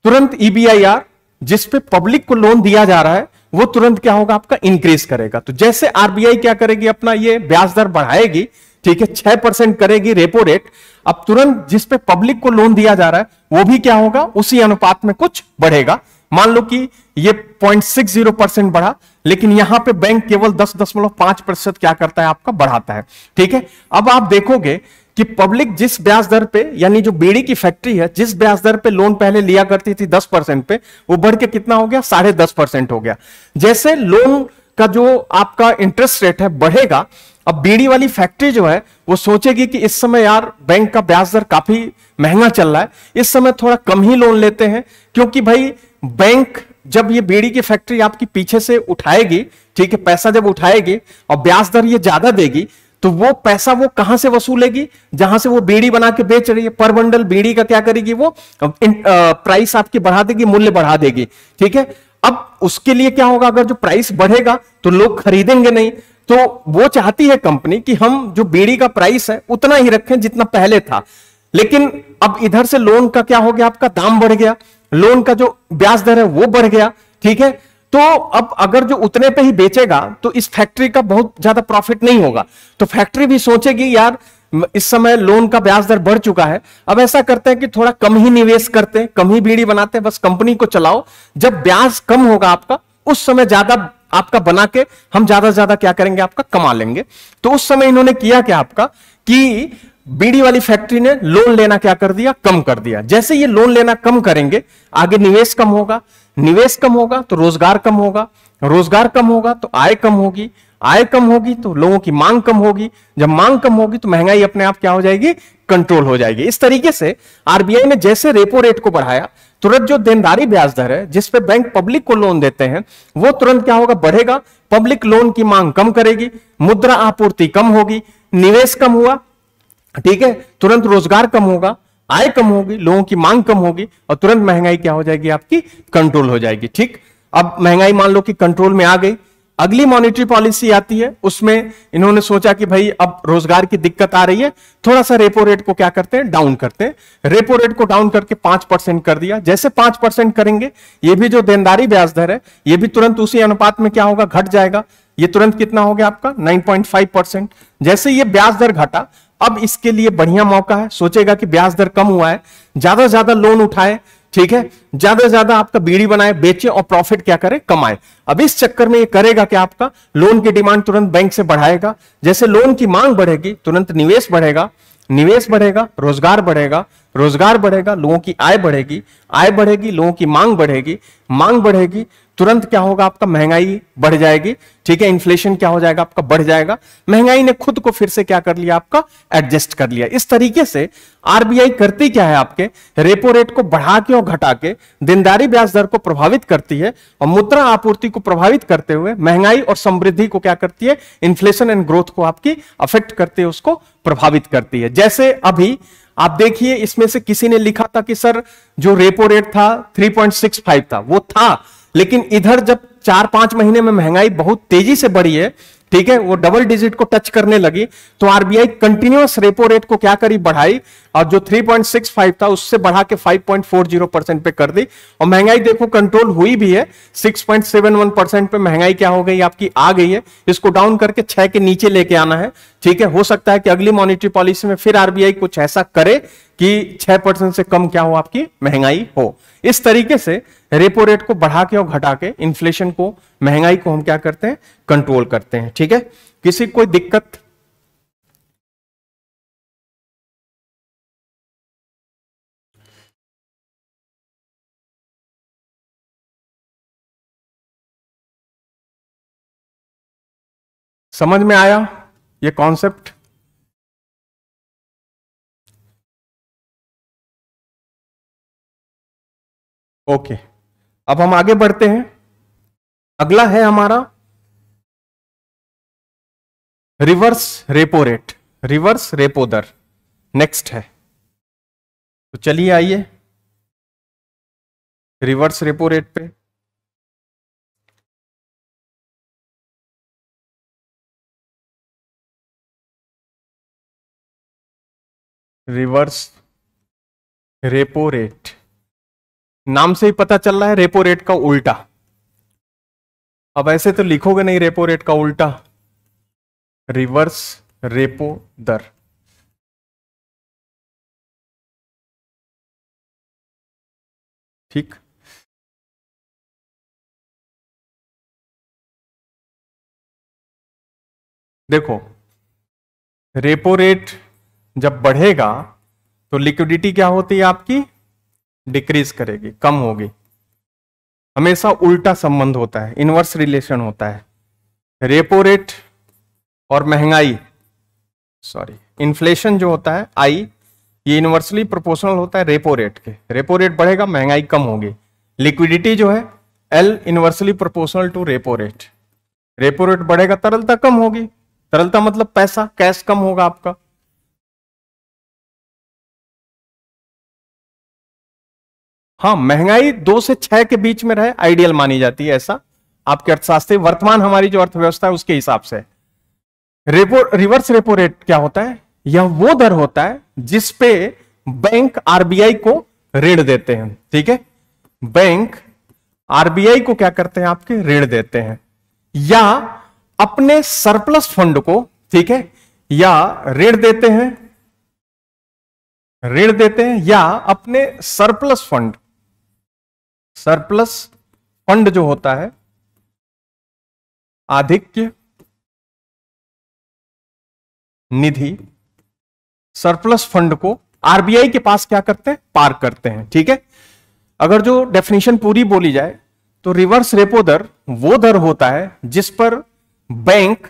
Speaker 1: तुरंत ईबीआईआर जिस पे पब्लिक को लोन दिया जा रहा है वो तुरंत क्या होगा आपका, इंक्रीज करेगा। तो जैसे आरबीआई क्या करेगी, अपना ये ब्याज दर बढ़ाएगी, ठीक है, 6% करेगी रेपो रेट। अब तुरंत जिस पे पब्लिक को लोन दिया जा रहा है वो भी क्या होगा, उसी अनुपात में कुछ बढ़ेगा। मान लो कि ये 0.60% बढ़ा, लेकिन यहां पे बैंक केवल 10.5% क्या करता है आपका, बढ़ाता है, ठीक है। अब आप देखोगे कि पब्लिक जिस ब्याज दर पे, यानी जो बीड़ी की फैक्ट्री है, जिस ब्याज दर पे लोन पहले लिया करती थी 10% पे, वो बढ़ के कितना हो गया, 10.5% हो गया। जैसे लोन का जो आपका इंटरेस्ट रेट है बढ़ेगा, अब बीड़ी वाली फैक्ट्री जो है वो सोचेगी कि इस समय यार बैंक का ब्याज दर काफी महंगा चल रहा है, इस समय थोड़ा कम ही लोन लेते हैं। क्योंकि भाई बैंक जब ये बीड़ी की फैक्ट्री आपकी पीछे से उठाएगी, ठीक है, पैसा जब उठाएगी और ब्याज दर ये ज्यादा देगी, तो वो पैसा वो कहां से वसूलेगी, जहां से वो बीड़ी बना के बेच रही है। पर बंडल बीड़ी का क्या करेगी, वो प्राइस आपकी बढ़ा देगी, मूल्य बढ़ा देगी, ठीक है। अब उसके लिए क्या होगा, अगर जो प्राइस बढ़ेगा तो लोग खरीदेंगे नहीं। तो वो चाहती है कंपनी कि हम जो बीड़ी का प्राइस है उतना ही रखें जितना पहले था। लेकिन अब इधर से लोन का क्या हो गया, आपका दाम बढ़ गया, लोन का जो ब्याज दर है वो बढ़ गया, ठीक है। तो अब अगर जो उतने पे ही बेचेगा तो इस फैक्ट्री का बहुत ज्यादा प्रॉफिट नहीं होगा। तो फैक्ट्री भी सोचेगी यार इस समय लोन का ब्याज दर बढ़ चुका है, अब ऐसा करते हैं कि थोड़ा कम ही निवेश करते हैं, कम ही बीड़ी बनाते हैं, बस कंपनी को चलाओ। जब ब्याज कम होगा आपका उस समय ज्यादा आपका बना के हम ज्यादा से ज्यादा क्या करेंगे, आपका कमा लेंगे। तो उस समय इन्होंने किया क्या आपका, कि बीड़ी वाली फैक्ट्री ने लोन लेना क्या कर दिया, कम कर दिया। जैसे ये लोन लेना कम करेंगे, आगे निवेश कम होगा, निवेश कम होगा तो रोजगार कम होगा, रोजगार कम होगा तो आय कम होगी, आय कम होगी तो लोगों की मांग कम होगी, जब मांग कम होगी तो महंगाई अपने आप क्या हो जाएगी, कंट्रोल हो जाएगी। इस तरीके से आरबीआई ने जैसे रेपो रेट को बढ़ाया, तुरंत जो देनदारी ब्याज दर है जिस पे बैंक पब्लिक को लोन देते हैं वो तुरंत क्या होगा, बढ़ेगा। पब्लिक लोन की मांग कम करेगी, मुद्रा आपूर्ति कम होगी, निवेश कम हुआ, ठीक है, तुरंत रोजगार कम होगा, आय कम होगी, लोगों की मांग कम होगी और तुरंत महंगाई क्या हो जाएगी, आपकी कंट्रोल हो जाएगी, ठीक। अब महंगाई मान लो कि कंट्रोल में आ गई, अगली मॉनेटरी पॉलिसी आती है, उसमें इन्होंने सोचा कि भाई अब रोजगार की दिक्कत आ रही है, थोड़ा सा रेपो रेट को क्या करते हैं, डाउन करते हैं। रेपो रेट को डाउन करके 5% कर दिया। जैसे 5% करेंगे, ये भी जो देनदारी ब्याज दर है ये भी तुरंत उसी अनुपात में क्या होगा, घट जाएगा। ये तुरंत कितना हो गया आपका, 9.5%। जैसे ये ब्याज दर घटा, अब इसके लिए बढ़िया मौका है, सोचेगा कि ब्याज दर कम हुआ है, ज्यादा से ज्यादा लोन उठाए, ठीक है, ज्यादा से ज्यादा आपका बीड़ी बनाए, बेचे और प्रॉफिट क्या करे, कमाए। अब इस चक्कर में ये करेगा कि आपका लोन की डिमांड तुरंत बैंक से बढ़ाएगा। जैसे लोन की मांग बढ़ेगी तुरंत निवेश बढ़ेगा, निवेश बढ़ेगा, रोजगार बढ़ेगा, रोजगार बढ़ेगा, लोगों की आय बढ़ेगी, आय बढ़ेगी, लोगों की मांग बढ़ेगी, मांग बढ़ेगी, तुरंत क्या होगा, आपका महंगाई बढ़ जाएगी, ठीक है, इन्फ्लेशन क्या हो जाएगा, आपका बढ़ जाएगा। महंगाई ने खुद को फिर से क्या कर लिया, आपका एडजस्ट कर लिया। इस तरीके से आरबीआई करती क्या है, आपके रेपो रेट को बढ़ा के और घटा के देनदारी ब्याज दर को प्रभावित करती है और मुद्रा आपूर्ति को प्रभावित करते हुए महंगाई और समृद्धि को क्या करती है, इन्फ्लेशन एंड ग्रोथ को आपकी अफेक्ट करते हुए उसको प्रभावित करती है। जैसे अभी आप देखिए, इसमें से किसी ने लिखा था कि सर जो रेपो रेट था 3.65 था, वो था, लेकिन इधर जब 4-5 महीने में महंगाई बहुत तेजी से बढ़ी है, ठीक है, वो डबल डिजिट को टच करने लगी, तो आरबीआई कंटिन्यूअस रेपो रेट को क्या करी, बढ़ाई, और जो 3.65 था उससे बढ़ा के 5.40% पे कर दी। और महंगाई देखो कंट्रोल हुई भी है, 6.71% पे महंगाई क्या हो गई, आपकी आ गई है। इसको डाउन करके 6 के नीचे लेके आना है, ठीक है। हो सकता है कि अगली मॉनेटरी पॉलिसी में फिर आरबीआई कुछ ऐसा करे कि 6% से कम क्या हो, आपकी महंगाई हो। इस तरीके से रेपो रेट को बढ़ा के और घटा के इन्फ्लेशन को, महंगाई को हम क्या करते हैं, कंट्रोल करते हैं, ठीक है। किसी कोई दिक्कत? समझ में आया ये कॉन्सेप्ट? ओके, अब हम आगे बढ़ते हैं। अगला है हमारा reverse repo rate, reverse repo दर नेक्स्ट है। तो चलिए आइए रिवर्स रेपो रेट पे। रिवर्स रेपो रेट, नाम से ही पता चल रहा है रेपो रेट का उल्टा। अब ऐसे तो लिखोगे नहीं रेपो रेट का उल्टा, रिवर्स रेपो दर। ठीक, देखो रेपो रेट जब बढ़ेगा तो लिक्विडिटी क्या होती है आपकी, डिक्रीज करेगी, कम होगी। हमेशा उल्टा संबंध होता है, इनवर्स रिलेशन होता है। रेपो रेट और महंगाई, सॉरी इन्फ्लेशन जो होता है आई, ये इनवर्सली प्रोपोर्शनल होता है रेपो रेट के। रेपो रेट बढ़ेगा, महंगाई कम होगी। लिक्विडिटी जो है एल inversely proportional to repo rate. Repo rate बढ़ेगा, तरलता कम होगी। तरलता मतलब पैसा, कैश कम होगा आपका। हाँ, महंगाई 2 से 6 के बीच में रहे आइडियल मानी जाती है, ऐसा आपके अर्थशास्त्री वर्तमान हमारी जो अर्थव्यवस्था है उसके हिसाब से। रिवर्स रेपो रेट क्या होता है, यह वो दर होता है जिसपे बैंक आरबीआई को ऋण देते हैं। ठीक है, बैंक आरबीआई को क्या करते हैं, आपके ऋण देते हैं, या अपने सरप्लस फंड को, ठीक है, या ऋण देते हैं, या अपने सरप्लस फंड, सरप्लस फंड जो होता है, आधिक्य निधि, सरप्लस फंड को आरबीआई के पास क्या करते हैं, पार्क करते हैं। ठीक है, अगर जो डेफिनेशन पूरी बोली जाए तो रिवर्स रेपो दर वो दर होता है जिस पर बैंक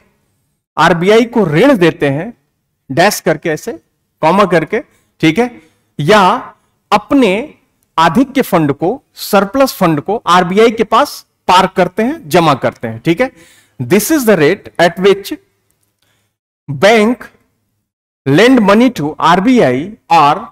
Speaker 1: आरबीआई को ऋण देते हैं, डैश करके ऐसे कॉमा करके, ठीक है, या अपने आधिक्य फंड को, सरप्लस फंड को आरबीआई के पास पार्क करते हैं, जमा करते हैं। ठीक है, this is the rate at which bank lend money to RBI or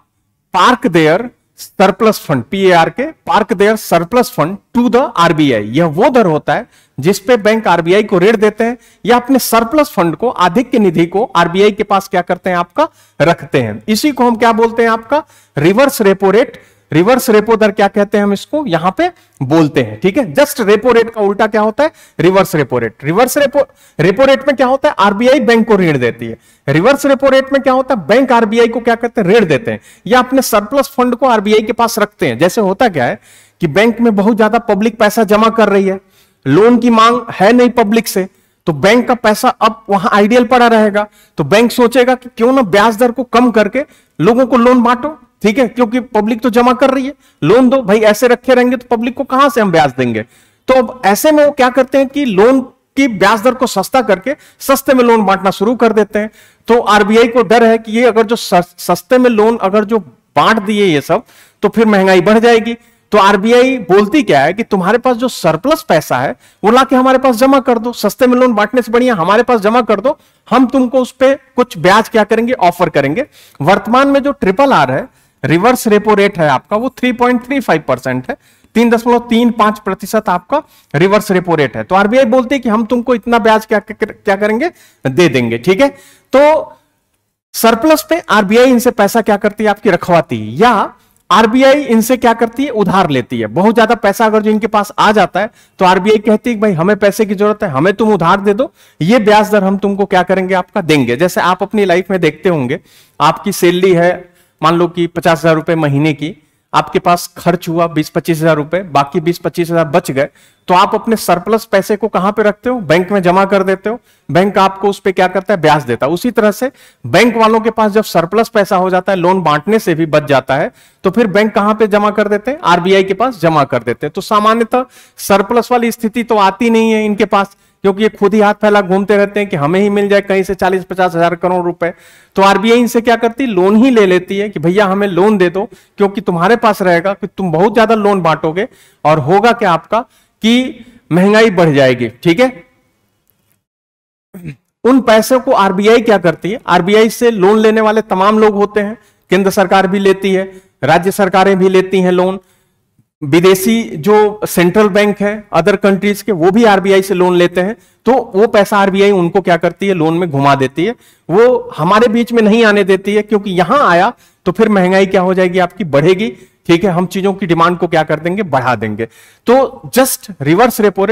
Speaker 1: park their surplus fund, PAR के park their surplus fund to the RBI। यह वो दर होता है जिसपे बैंक आरबीआई को ऋण देते हैं या अपने सरप्लस फंड को, आधिक्य निधि को आरबीआई के पास क्या करते हैं, आपका रखते हैं। इसी को हम क्या बोलते हैं, आपका reverse repo rate. Reverse repo दर क्या कहते हैं, हम इसको यहां पे बोलते हैं। ठीक है, जस्ट रेपो रेट का उल्टा क्या होता है, reverse repo rate. Reverse repo rate में क्या होता है, आरबीआई बैंक को ऋण देती है। रिवर्स रेपो रेट में क्या होता है, बैंक आरबीआई को क्या करते हैं, ऋण देते हैं या अपने सरप्लस फंड को आरबीआई के पास रखते हैं। जैसे होता क्या है कि बैंक में बहुत ज्यादा पब्लिक पैसा जमा कर रही है, लोन की मांग है नहीं पब्लिक से, तो बैंक का पैसा अब वहां आइडियल पड़ा रहेगा, तो बैंक सोचेगा कि क्यों ना ब्याज दर को कम करके लोगों को लोन बांटो। ठीक है, क्योंकि पब्लिक तो जमा कर रही है, लोन दो भाई, ऐसे रखे रहेंगे तो पब्लिक को कहां से हम ब्याज देंगे। तो अब ऐसे में वो क्या करते हैं कि लोन की ब्याज दर को सस्ता करके सस्ते में लोन बांटना शुरू कर देते हैं। तो आरबीआई को डर है कि ये अगर जो सस्ते में लोन अगर जो बांट दिए ये सब, तो फिर महंगाई बढ़ जाएगी। तो आरबीआई बोलती क्या है कि तुम्हारे पास जो सरप्लस पैसा है वो लाके हमारे पास जमा कर दो, सस्ते में लोन बांटने से बढ़िया हमारे पास जमा कर दो, हम तुमको उस पर कुछ ब्याज क्या करेंगे, ऑफर करेंगे। वर्तमान में जो RRR है, रिवर्स रेपो रेट है आपका, वो 3.35% है, 3.35% आपका रिवर्स रेपो रेट है। तो आरबीआई बोलती है कि हम तुमको इतना ब्याज क्या करेंगे, दे देंगे। ठीक है, तो सरप्लस पे आरबीआई इनसे पैसा क्या करती है, आपकी रखवाती है, या आरबीआई इनसे क्या करती है, उधार लेती है। बहुत ज्यादा पैसा अगर जो इनके पास आ जाता है तो आरबीआई कहती है कि भाई हमें पैसे की जरूरत है, हमें तुम उधार दे दो, ये ब्याज दर हम तुमको क्या करेंगे, आपका देंगे। जैसे आप अपनी लाइफ में देखते होंगे, आपकी सैलरी है मान लो कि 50,000 रुपए महीने की, आपके पास खर्च हुआ 20-25 हजार रुपए, बाकी 20-25 हजार बच गए, तो आप अपने सरप्लस पैसे को कहां पे रखते हो, बैंक में जमा कर देते हो। बैंक आपको उस पे क्या करता है, ब्याज देता है। उसी तरह से बैंक वालों के पास जब सरप्लस पैसा हो जाता है, लोन बांटने से भी बच जाता है, तो फिर बैंक कहां पे जमा कर देते हैं, आरबीआई के पास जमा कर देते हैं। तो सामान्यतः सरप्लस वाली स्थिति तो आती नहीं है इनके पास, क्योंकि ये खुद ही हाथ फैला घूमते रहते हैं कि हमें ही मिल जाए कहीं से 40-50 हजार करोड़ रुपए। तो आरबीआई इनसे क्या करती है, लोन ही ले लेती है कि भैया हमें लोन दे दो, क्योंकि तुम्हारे पास रहेगा कि तुम बहुत ज्यादा लोन बांटोगे और होगा क्या आपका कि महंगाई बढ़ जाएगी। ठीक है, उन पैसों को आरबीआई क्या करती है, आरबीआई से लोन लेने वाले तमाम लोग होते हैं, केंद्र सरकार भी लेती है, राज्य सरकारें भी लेती हैं लोन, विदेशी जो सेंट्रल बैंक है अदर कंट्रीज के वो भी आरबीआई से लोन लेते हैं, तो वो पैसा आरबीआई उनको क्या करती है, लोन में घुमा देती है, वो हमारे बीच में नहीं आने देती है, क्योंकि यहां आया तो फिर महंगाई क्या हो जाएगी आपकी, बढ़ेगी। ठीक है, हम चीजों की डिमांड को क्या कर देंगे, बढ़ा देंगे। तो जस्ट रिवर्स रेपो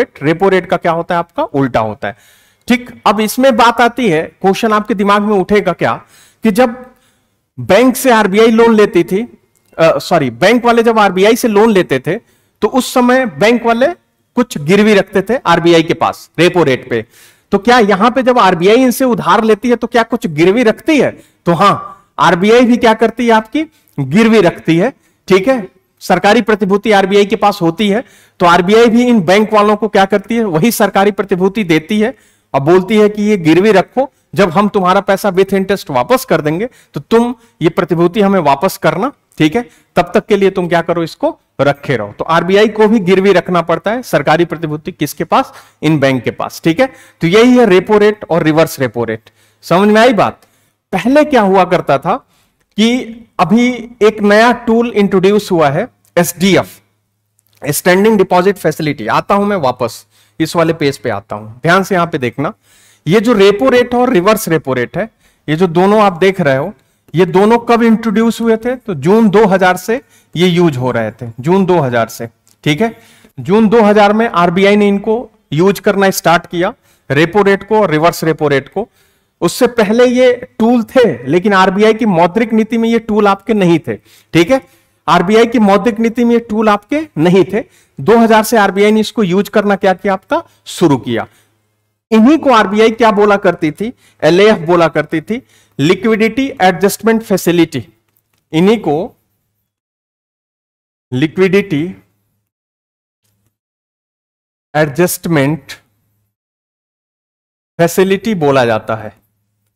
Speaker 1: रेट का क्या होता है आपका, उल्टा होता है। ठीक, अब इसमें बात आती है, क्वेश्चन आपके दिमाग में उठेगा क्या, कि जब बैंक से आरबीआई लोन लेती थी, बैंक वाले जब आरबीआई से लोन लेते थे तो उस समय बैंक वाले कुछ गिरवी रखते थे आरबीआई के पास रेपो रेट पे। तो क्या यहां पे जब आरबीआई इनसे उधार लेती है तो क्या कुछ गिरवी रखती है? तो हां, आरबीआई भी क्या करती है, आपकी गिरवी रखती है। ठीक है, सरकारी प्रतिभूति आरबीआई के पास होती है, तो आरबीआई भी इन बैंक वालों को क्या करती है, वही सरकारी प्रतिभूति देती है और बोलती है कि ये गिरवी रखो, जब हम तुम्हारा पैसा विथ इंटरेस्ट वापस कर देंगे तो तुम ये प्रतिभूति हमें वापस करना। ठीक है, तब तक के लिए तुम क्या करो, इसको रखे रहो। तो आरबीआई को भी गिरवी रखना पड़ता है सरकारी प्रतिभूति, किसके पास, इन बैंक के पास। ठीक है, तो यही है रेपो रेट और रिवर्स रेपो रेट। समझ में आई बात? पहले क्या हुआ करता था कि अभी एक नया टूल इंट्रोड्यूस हुआ है, एसडीएफ, स्टैंडिंग डिपॉजिट फैसिलिटी। आता हूं मैं वापस इस वाले पेज पे आता हूं, ध्यान से यहां पे देखना। ये जो रेपो रेट और रिवर्स रेपो रेट है, ये जो दोनों आप देख रहे हो, ये दोनों कब इंट्रोड्यूस हुए थे? तो जून 2000 से ये यूज हो रहे थे, जून 2000 से। ठीक है, जून 2000 में आरबीआई ने इनको यूज करना स्टार्ट किया, रेपो रेट को और रिवर्स रेपो रेट को। उससे पहले ये टूल थे, लेकिन आरबीआई की मौद्रिक नीति में ये टूल आपके नहीं थे। ठीक है, आरबीआई की मौद्रिक नीति में ये टूल आपके नहीं थे। 2000 से आरबीआई ने इसको यूज करना क्या किया, आपका शुरू किया। इन्हीं को आरबीआई क्या बोला करती थी, एलएएफ बोला करती थी, लिक्विडिटी एडजस्टमेंट फैसिलिटी। इन्हीं को लिक्विडिटी एडजस्टमेंट फैसिलिटी बोला जाता है।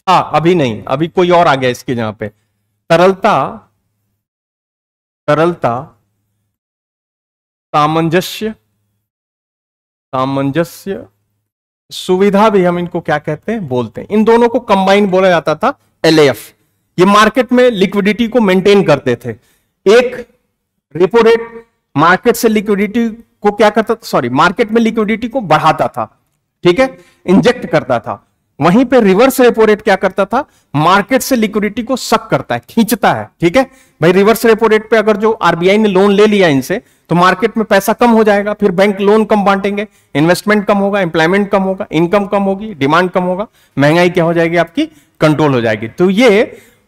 Speaker 1: अभी नहीं, अभी कोई और आ गया इसके जगह पे, तरलता सामंजस्य सुविधा भी हम इनको क्या कहते हैं, बोलते हैं। इन दोनों को कंबाइन बोला जाता था एलएएफ। ये मार्केट में लिक्विडिटी को मेंटेन करते थे। एक रेपो रेट मार्केट से लिक्विडिटी को क्या करता था, मार्केट में लिक्विडिटी को बढ़ाता था। ठीक है, इंजेक्ट करता था। वहीं पे रिवर्स रेपो रेट क्या करता था, मार्केट से लिक्विडिटी को सक करता है, खींचता है। ठीक है भाई, रिवर्स रेपो रेट पे अगर जो आरबीआई ने लोन ले लिया इनसे, तो मार्केट में पैसा कम हो जाएगा, फिर बैंक लोन कम बांटेंगे, इन्वेस्टमेंट कम होगा, एम्प्लॉयमेंट कम होगा, इनकम कम होगी, डिमांड कम होगा, महंगाई क्या हो जाएगी आपकी, कंट्रोल हो जाएगी। तो ये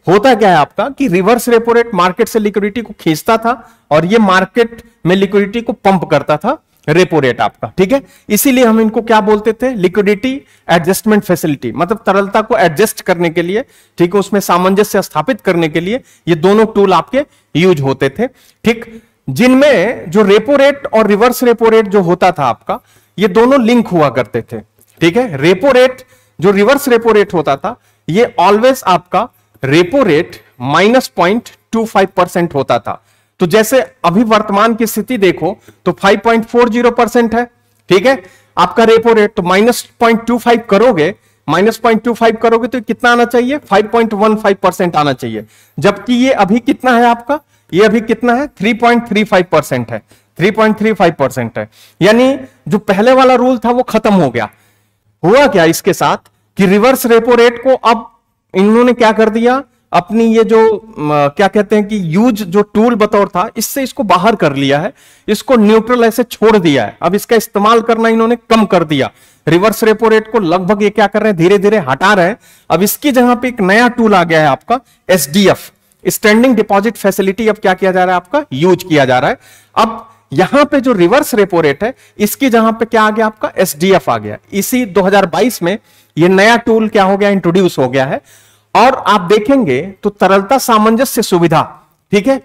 Speaker 1: होता क्या है आपका कि रिवर्स रेपो रेट मार्केट से लिक्विडिटी को खींचता था और ये मार्केट में लिक्विडिटी को पंप करता था रेपो रेट आपका। ठीक है, इसीलिए हम इनको क्या बोलते थे, लिक्विडिटी एडजस्टमेंट फैसिलिटी, मतलब तरलता को एडजस्ट करने के लिए, ठीक है, उसमें सामंजस्य स्थापित करने के लिए ये दोनों टूल आपके यूज होते थे। ठीक, जिनमें जो रेपो रेट और रिवर्स रेपो रेट जो होता था आपका, ये दोनों लिंक हुआ करते थे। ठीक है, रेपो रेट जो रिवर्स रेपो रेट होता था, ये ऑलवेज आपका रेपो रेट -0.25% होता था। तो जैसे अभी वर्तमान की स्थिति देखो तो 5.40% है। ठीक है, आपका रेपो रेट, तो -0.25 करोगे, -0.25 करोगे तो कितना आना चाहिए, 5.15% आना चाहिए। जबकि ये अभी कितना है आपका, ये अभी कितना है, 3.35% है, 3.35% है। यानी जो पहले वाला रूल था वो खत्म हो गया। हुआ क्या इसके साथ कि रिवर्स रेपो रेट को अब इन्होंने क्या कर दिया, अपनी ये जो क्या कहते हैं कि यूज जो टूल बतौर था, इससे इसको बाहर कर लिया है, इसको न्यूट्रल ऐसे छोड़ दिया है। अब इसका इस्तेमाल करना इन्होंने कम कर दिया। रिवर्स रेपो रेट को लगभग ये क्या कर रहे हैं, धीरे धीरे हटा रहे हैं। अब इसकी जगह पे एक नया टूल आ गया है आपका एसडीएफ, स्टैंडिंग डिपॉजिट फैसिलिटी। अब क्या किया जा रहा है, आपका यूज किया जा रहा है। अब यहां पे जो रिवर्स रेपो रेट है, इसकी जगह पे क्या आ गया, आपका एसडीएफ आ गया। इसी 2022 में ये नया टूल क्या हो गया, इंट्रोड्यूस हो गया है। और आप देखेंगे तो तरलता सामंजस्य सुविधा, ठीक है,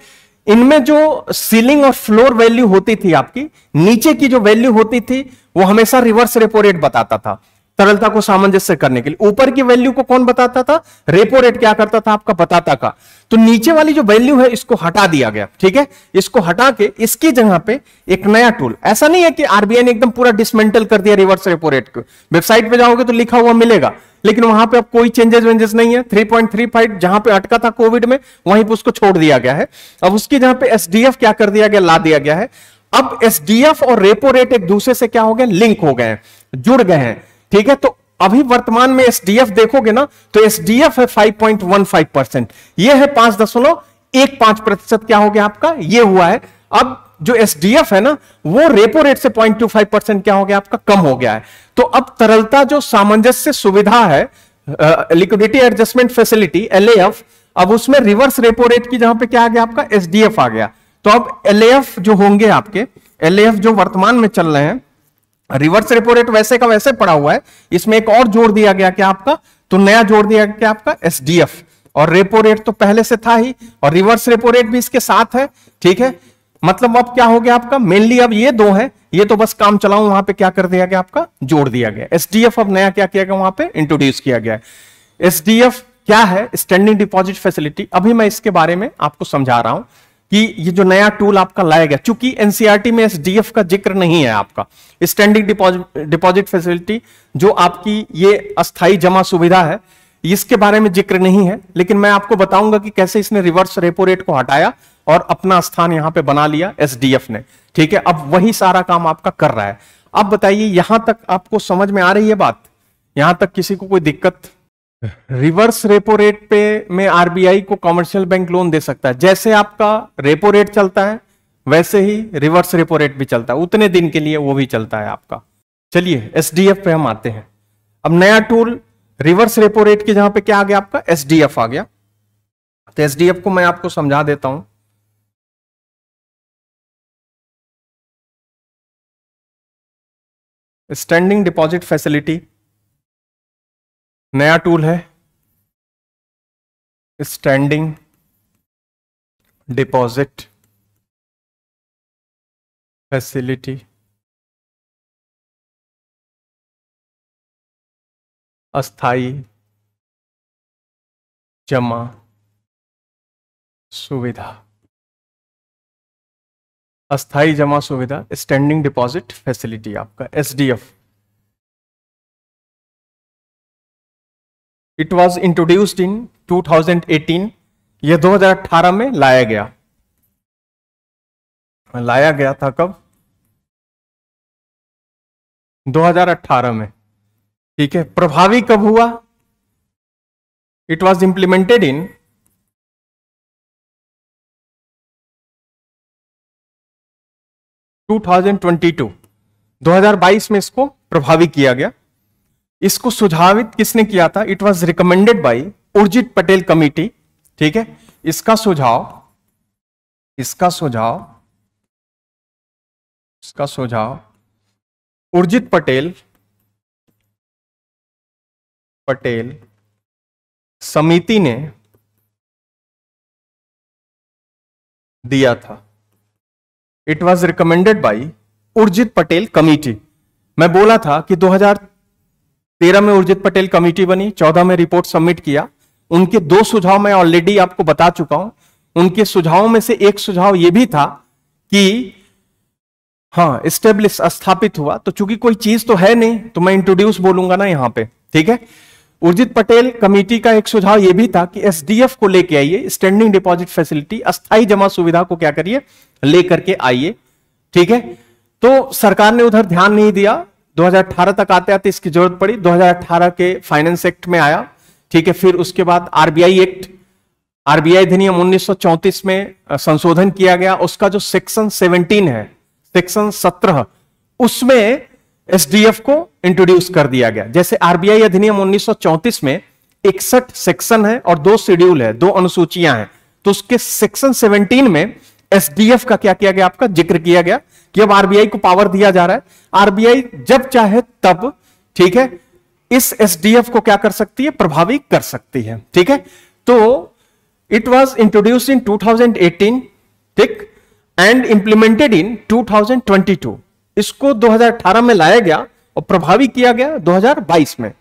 Speaker 1: इनमें जो सीलिंग और फ्लोर वैल्यू होती थी आपकी, नीचे की जो वैल्यू होती थी वो हमेशा रिवर्स रेपो रेट बताता था। तरलता को सामंजस्य करने के लिए। ऊपर की वैल्यू को कौन बताता था? रेपो रेट क्या करता था आपका? बताता का। तो नीचे वाली जो वैल्यू है इसको हटा दिया गया, ठीक है। इसको हटा के इसकी जगह पे एक नया टूल, ऐसा नहीं है कि आरबीआई ने एकदम पूरा डिसमेंटल कर दिया रिवर्स रेपो रेट को। वेबसाइट पे जाओगे तो लिखा हुआ मिलेगा, लेकिन वहां पे अब कोई चेंजेस नहीं है। 3.35 जहां पे अटका था कोविड में, वहीं पे उसको छोड़ दिया गया है। अब उसकी जहां पे एसडीएफ क्या कर दिया गया? ला दिया गया है। अब एसडीएफ और रेपो रेट एक दूसरे से क्या हो गए? लिंक हो गए, जुड़ गए हैं, ठीक है। तो अभी वर्तमान में एसडीएफ देखोगे ना, तो एसडीएफ है 5.15%, ये है 5.15% क्या हो गया आपका? ये हुआ है। अब जो एसडीएफ है ना, वो रेपो रेट से 0.25% क्या हो गया आपका? कम हो गया है। तो अब तरलता जो सामंजस्य सुविधा है, लिक्विडिटी एडजस्टमेंट फैसिलिटी, एलएएफ, अब उसमें रिवर्स रेपो रेट की जहां पे क्या आ गया आपका? एसडीएफ आ गया। तो अब एलएएफ जो होंगे आपके, एलएएफ जो वर्तमान में चल रहे हैं, रिवर्स रेपो रेट वैसे का वैसे पड़ा हुआ है, इसमें एक और जोड़ दिया गया क्या आपका? तो नया जोड़ दिया गया क्या आपका? एसडीएफ। और रेपो रेट तो पहले से था ही, और रिवर्स रेपो रेट भी इसके साथ है, ठीक है। मतलब अब क्या हो गया आपका? मेनली अब ये दो है, ये तो बस काम चलाऊं, वहां पे क्या कर दिया गया आपका? जोड़ दिया गया। एसडीएफ अब नया क्या किया गया? वहां पे इंट्रोड्यूस किया गया। एसडीएफ क्या है? Standing deposit facility. अभी मैं इसके बारे में आपको समझा रहा हूं कि ये जो नया टूल आपका लाया गया, चूंकि एनसीईआरटी में एसडीएफ का जिक्र नहीं है आपका, स्टैंडिंग डिपॉजिट फैसिलिटी जो आपकी ये अस्थाई जमा सुविधा है, इसके बारे में जिक्र नहीं है। लेकिन मैं आपको बताऊंगा कि कैसे इसने रिवर्स रेपो रेट को हटाया और अपना स्थान यहां पे बना लिया एसडीएफ ने, ठीक है। अब वही सारा काम आपका कर रहा है। अब बताइए, यहां तक आपको समझ में आ रही है बात? यहां तक किसी को कोई दिक्कत? रिवर्स रेपो रेट पे में आरबीआई को कमर्शियल बैंक लोन दे सकता है। जैसे आपका रेपो रेट चलता है वैसे ही रिवर्स रेपो रेट भी चलता है, उतने दिन के लिए वो भी चलता है आपका। चलिए एसडीएफ पे हम आते हैं। अब नया टूल रिवर्स रेपो रेट की जहां पे क्या आ गया आपका? एसडीएफ आ गया। तो एसडीएफ को मैं आपको समझा देता हूं। स्टैंडिंग डिपॉजिट फैसिलिटी नया टूल है, स्टैंडिंग डिपॉजिट फैसिलिटी, अस्थाई जमा सुविधा। अस्थाई जमा सुविधा, स्टैंडिंग डिपॉजिट फैसिलिटी आपका SDF. It was introduced in 2018, यह 2018 में लाया गया था। कब? 2018 में, ठीक है। प्रभावी कब हुआ? इट वॉज इंप्लीमेंटेड इन 2022, 2022 में इसको प्रभावी किया गया। इसको सुझावित किसने किया था? It was recommended by Urjit Patel committee, ठीक है। इसका सुझाव उर्जित पटेल समिति ने दिया था। It was recommended by Urjit Patel committee. मैं बोला था कि 2013 में उर्जित पटेल कमेटी बनी, 14 में रिपोर्ट सबमिट किया। उनके 2 सुझाव मैं ऑलरेडी आपको बता चुका हूं। उनके सुझावों में से एक सुझाव यह भी था कि हाँ, एस्टेब्लिश स्थापित हुआ। तो चूंकि कोई चीज तो है नहीं, तो मैं इंट्रोड्यूस बोलूंगा ना यहां पे, ठीक है। उर्जित पटेल कमेटी का एक सुझाव यह भी था कि एसडीएफ को लेके आइए, स्टैंडिंग डिपॉजिट फैसिलिटी, अस्थाई जमा सुविधा को क्या करिए? लेकर के आइए, ठीक है। तो सरकार ने उधर ध्यान नहीं दिया। 2018 तक आते आते इसकी जरूरत पड़ी, 2018 के फाइनेंस एक्ट में आया, ठीक है। फिर उसके बाद आरबीआई एक्ट, आरबीआई अधिनियम 1934 में संशोधन किया गया। उसका जो सेक्शन 17 है, सेक्शन 17, उसमें एसडीएफ को इंट्रोड्यूस कर दिया गया। जैसे आरबीआई अधिनियम 1934 में 61 सेक्शन है और 2 शेड्यूल है, 2 अनुसूचियां हैं। तो उसके सेक्शन 17 में एसडीएफ का क्या किया गया? आपका जिक्र किया गया कि अब आरबीआई को पावर दिया जा रहा है, आरबीआई जब चाहे तब, ठीक है, इस एसडीएफ को क्या कर सकती है? प्रभावी कर सकती है, ठीक है। तो इट वॉज इंट्रोड्यूस्ड इन 2018, ठीक, एंड इंप्लीमेंटेड इन 2022। इसको 2018 में लाया गया, और प्रभावी किया गया 2022 में।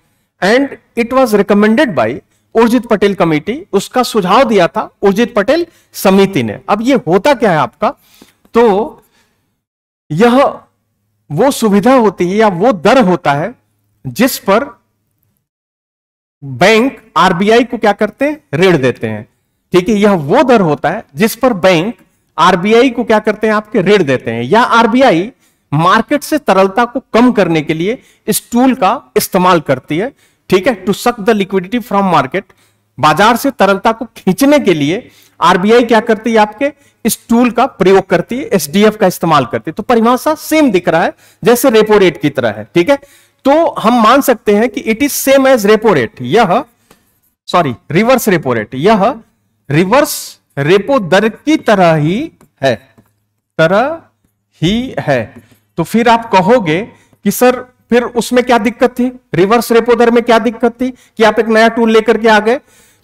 Speaker 1: And it was recommended by Urjit Patel committee, उसका सुझाव दिया था उर्जित पटेल समिति ने। अब ये होता क्या है आपका, तो यह वो सुविधा होती है या वो दर होता है जिस पर बैंक आरबीआई को क्या करते हैं, ऋण देते हैं। ठीक है, यह वो दर होता है जिस पर बैंक आरबीआई को क्या करते हैं, आपके ऋण देते हैं। या आरबीआई मार्केट से तरलता को कम करने के लिए इस टूल का इस्तेमाल करती है। ठीक है, to suck the liquidity from market, बाजार से तरलता को खींचने के लिए आरबीआई क्या करती है, आपके इस टूल का प्रयोग करती है, एसडीएफ का इस्तेमाल करती है। तो परिभाषा सेम दिख रहा है जैसे रेपो रेट की तरह है। ठीक है, तो हम मान सकते हैं कि it is same as repo rate, यह रिवर्स रेपो रेट, यह रिवर्स रेपो दर की तरह ही है। तो फिर आप कहोगे कि सर फिर उसमें क्या दिक्कत थी, रिवर्स रेपो दर में क्या दिक्कत थी कि आप एक नया टूल लेकर के आ गए।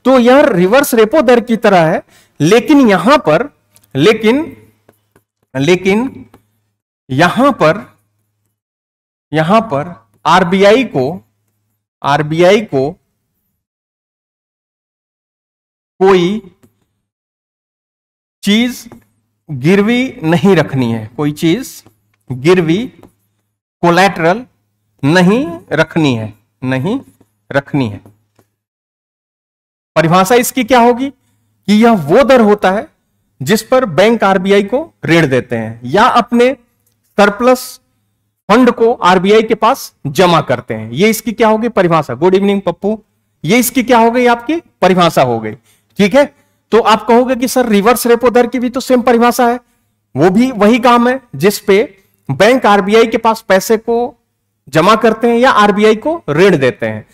Speaker 1: तो यह रिवर्स रेपो दर की तरह है, लेकिन यहां पर यहां पर आरबीआई को कोई चीज गिरवी नहीं रखनी है, कोई चीज गिरवी कोलैटरल नहीं रखनी है। परिभाषा इसकी क्या होगी कि यह वो दर होता है जिस पर बैंक आरबीआई को ऋण देते हैं या अपने सरप्लस फंड को आरबीआई के पास जमा करते हैं। ये इसकी क्या होगी परिभाषा। गुड इवनिंग पप्पू, ये इसकी क्या हो गई, आपकी परिभाषा हो गई। ठीक है, तो आप कहोगे कि सर रिवर्स रेपो दर की भी तो सेम परिभाषा है, वो भी वही काम है जिस पे बैंक आरबीआई के पास पैसे को जमा करते हैं या आरबीआई को ऋण देते हैं।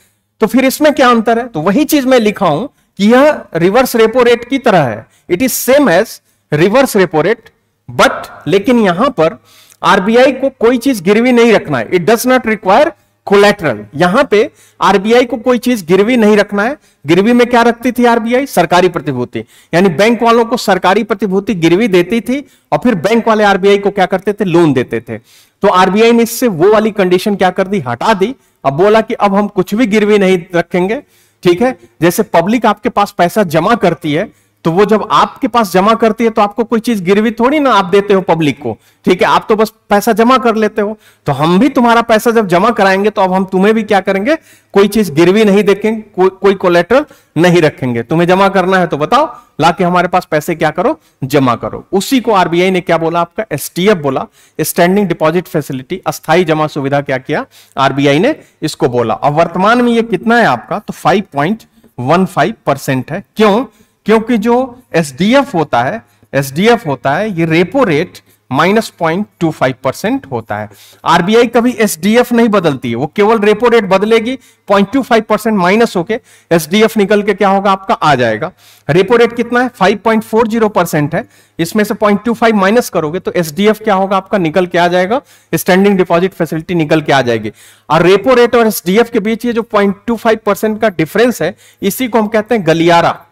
Speaker 1: तो फिर इसमें क्या अंतर है, तो वही चीज मैं लिखा हूं कि यह रिवर्स रेपो रेट की तरह है, it is same as reverse repo rate, but लेकिन यहां पर आरबीआई को कोई चीज गिरवी नहीं रखना है, it does not require collateral. यहां पे आरबीआई को कोई चीज गिरवी नहीं रखना है। गिरवी में क्या रखती थी आरबीआई, सरकारी प्रतिभूति, यानी बैंक वालों को सरकारी प्रतिभूति गिरवी देती थी और फिर बैंक वाले आरबीआई को क्या करते थे, लोन देते थे। तो आरबीआई ने इससे वो वाली कंडीशन क्या कर दी, हटा दी। अब बोला कि अब हम कुछ भी गिरवी नहीं रखेंगे। ठीक है, जैसे पब्लिक आपके पास पैसा जमा करती है, तो वो जब आपके पास जमा करती है तो आपको कोई चीज गिरवी थोड़ी ना आप देते हो पब्लिक को। ठीक है, आप तो बस पैसा जमा कर लेते हो। तो हम भी तुम्हारा पैसा जब जमा कराएंगे तो अब हम तुम्हें भी क्या करेंगे, कोई चीज गिरवी नहीं देखेंगे, कोई कोलेटरल नहीं रखेंगे। तुम्हें जमा करना है तो बताओ, लाके हमारे पास पैसे क्या करो, जमा करो। उसी को आरबीआई ने क्या बोला, आपका एसटीएफ बोला, स्टैंडिंग डिपॉजिट फैसिलिटी, अस्थाई जमा सुविधा क्या किया आरबीआई ने, इसको बोला। अब वर्तमान में ये कितना है आपका, तो 5.15% है। क्यों, क्योंकि जो एसडीएफ होता है ये रेपो रेट -0.25% होता है। आरबीआई कभी एसडीएफ नहीं बदलती है, वो केवल रेपो रेट बदलेगी, 0.25% माइनस होके एसडीएफ निकल के क्या होगा, आपका आ जाएगा। रेपो रेट कितना है, 5.40% है, इसमें से 0.25 माइनस करोगे तो एसडीएफ क्या होगा, आपका निकल के आ जाएगा, स्टैंडिंग डिपॉजिट फैसिलिटी निकल के आ जाएगी। और रेपो रेट और एसडीएफ के बीच ये जो 0.25% का डिफरेंस है, इसी को हम कहते हैं गलियारा,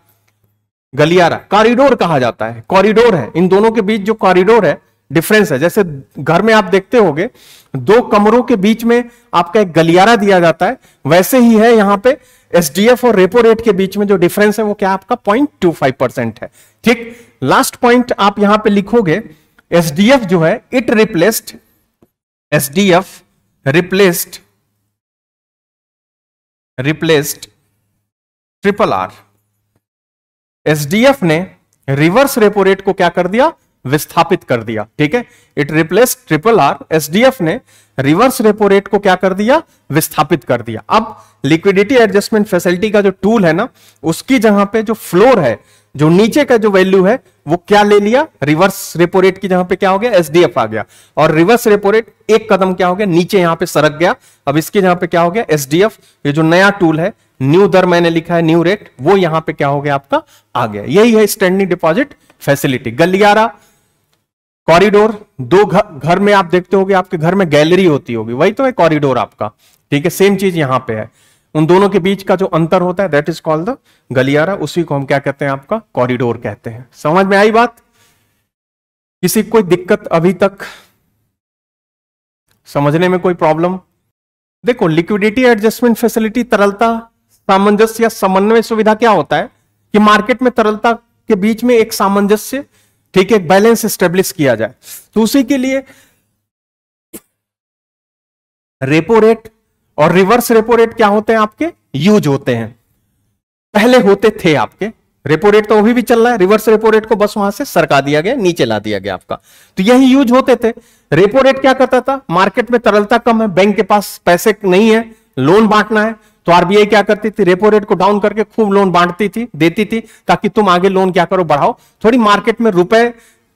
Speaker 1: कॉरिडोर कहा जाता है, कॉरिडोर है। इन दोनों के बीच जो कॉरिडोर है, डिफरेंस है। जैसे घर में आप देखते होंगे दो कमरों के बीच में आपका एक गलियारा दिया जाता है, वैसे ही है यहां पे एसडीएफ और रेपो रेट के बीच में जो डिफरेंस है वो क्या आपका 0.25% है। ठीक, लास्ट पॉइंट आप यहां पे लिखोगे, एसडीएफ जो है it replaced triple R. SDF ने रिवर्स रेपो रेट को क्या कर दिया, विस्थापित कर दिया। ठीक है, it replace triple R, SDF ने रिवर्स रेपो रेट को क्या कर दिया, विस्थापित कर दिया। अब लिक्विडिटी एडजस्टमेंट फैसिलिटी का जो टूल है ना, उसकी जहां पे जो फ्लोर है, जो नीचे का जो वैल्यू है, वो क्या ले लिया, रिवर्स रेपो रेट की जहां पे क्या हो गया, एसडीएफ आ गया, और रिवर्स रेपो रेट एक कदम क्या हो गया, नीचे यहां पे सरक गया। अब इसकी जहां पे क्या हो गया, एसडीएफ, ये जो नया टूल है, न्यू दर मैंने लिखा है, न्यू रेट, वो यहां पे क्या हो गया, आपका आ गया। यही है स्टैंडिंग डिपॉजिट फैसिलिटी। गलियारा, कॉरिडोर, दो घर में आप देखते होगे, आपके घर में गैलरी होती होगी, वही तो है कॉरिडोर आपका। ठीक है, सेम चीज यहां पे है। उन दोनों के बीच का जो अंतर होता है, दैट इज कॉल्ड द गलियारा, उसी को हम क्या कहते हैं, आपका कॉरिडोर कहते हैं। समझ में आई बात? किसी कोई दिक्कत अभी तक, समझने में कोई प्रॉब्लम? देखो लिक्विडिटी एडजस्टमेंट फैसिलिटी, तरलता सामंजस्य या समन्वय सुविधा क्या होता है कि मार्केट में तरलता के बीच में एक सामंजस्य, ठीक है, एक बैलेंस स्टेब्लिश किया जाए। तो उसी के लिए रेपो रेट और रिवर्स रेपो रेट क्या होते हैं आपके, यूज होते हैं। पहले होते थे आपके, रेपो रेट तो अभी भी चल रहा है, रिवर्स रेपो रेट को बस वहां से सरका दिया गया, नीचे ला दिया गया आपका। तो यही यूज होते थे। रेपो रेट क्या करता था, मार्केट में तरलता कम है, बैंक के पास पैसे नहीं है, लोन बांटना है, तो आरबीआई क्या करती थी, रेपो रेट को डाउन करके खूब लोन बांटती थी, देती थी, ताकि तुम आगे लोन क्या करो, बढ़ाओ, थोड़ी मार्केट में रुपए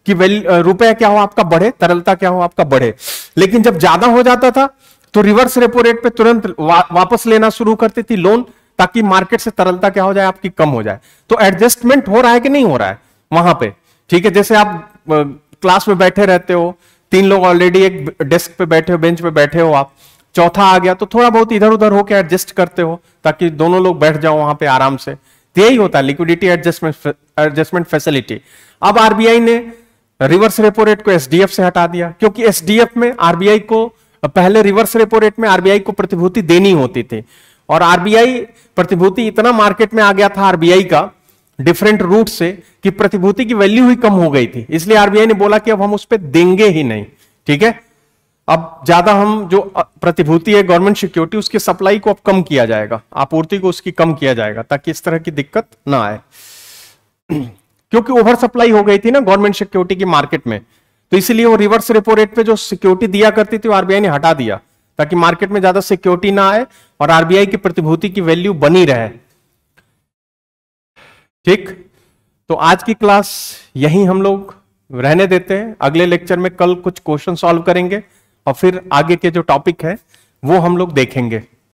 Speaker 1: की वैल्यू, रुपया क्या हो आपका बढ़े, तरलता क्या हो आपका बढ़े। लेकिन जब ज्यादा हो जाता था तो रिवर्स रेपो रेट पे तुरंत वापस लेना शुरू करती थी लोन, ताकि मार्केट से तरलता क्या हो जाए आपकी, कम हो जाए। तो एडजस्टमेंट हो रहा है कि नहीं हो रहा है वहां पे, ठीक है। जैसे आप क्लास में बैठे रहते हो, 3 लोग ऑलरेडी एक डेस्क पे बैठे हो, बेंच पे बैठे हो, आप चौथा आ गया तो थोड़ा बहुत इधर उधर होकर एडजस्ट करते हो, ताकि दोनों लोग बैठ जाओ वहां पे आराम से। तो यही होता है लिक्विडिटी एडजस्टमेंट फैसिलिटी। अब आरबीआई ने रिवर्स रेपो रेट को एसडीएफ से हटा दिया, क्योंकि एसडीएफ में आरबीआई को, पहले रिवर्स रेपो रेट में आरबीआई को प्रतिभूति देनी होती थी, और आरबीआई प्रतिभूति इतना मार्केट में आ गया था आरबीआई का डिफरेंट रूट से, कि प्रतिभूति की वैल्यू ही कम हो गई थी। इसलिए आरबीआई ने बोला कि अब हम उस पर देंगे ही नहीं, ठीक है। अब ज्यादा हम जो प्रतिभूति है गवर्नमेंट सिक्योरिटी, उसकी सप्लाई को अब कम किया जाएगा, आपूर्ति को उसकी कम किया जाएगा, ताकि इस तरह की दिक्कत ना आए। क्योंकि ओवर सप्लाई हो गई थी ना गवर्नमेंट सिक्योरिटी की मार्केट में, तो इसलिए वो रिवर्स रेपो रेट पे जो सिक्योरिटी दिया करती थी वो आरबीआई ने हटा दिया, ताकि मार्केट में ज्यादा सिक्योरिटी ना आए और आरबीआई की प्रतिभूति की वैल्यू बनी रहे, ठीक। तो आज की क्लास यहीं हम लोग रहने देते हैं। अगले लेक्चर में कल कुछ क्वेश्चन सॉल्व करेंगे और फिर आगे के जो टॉपिक है वो हम लोग देखेंगे।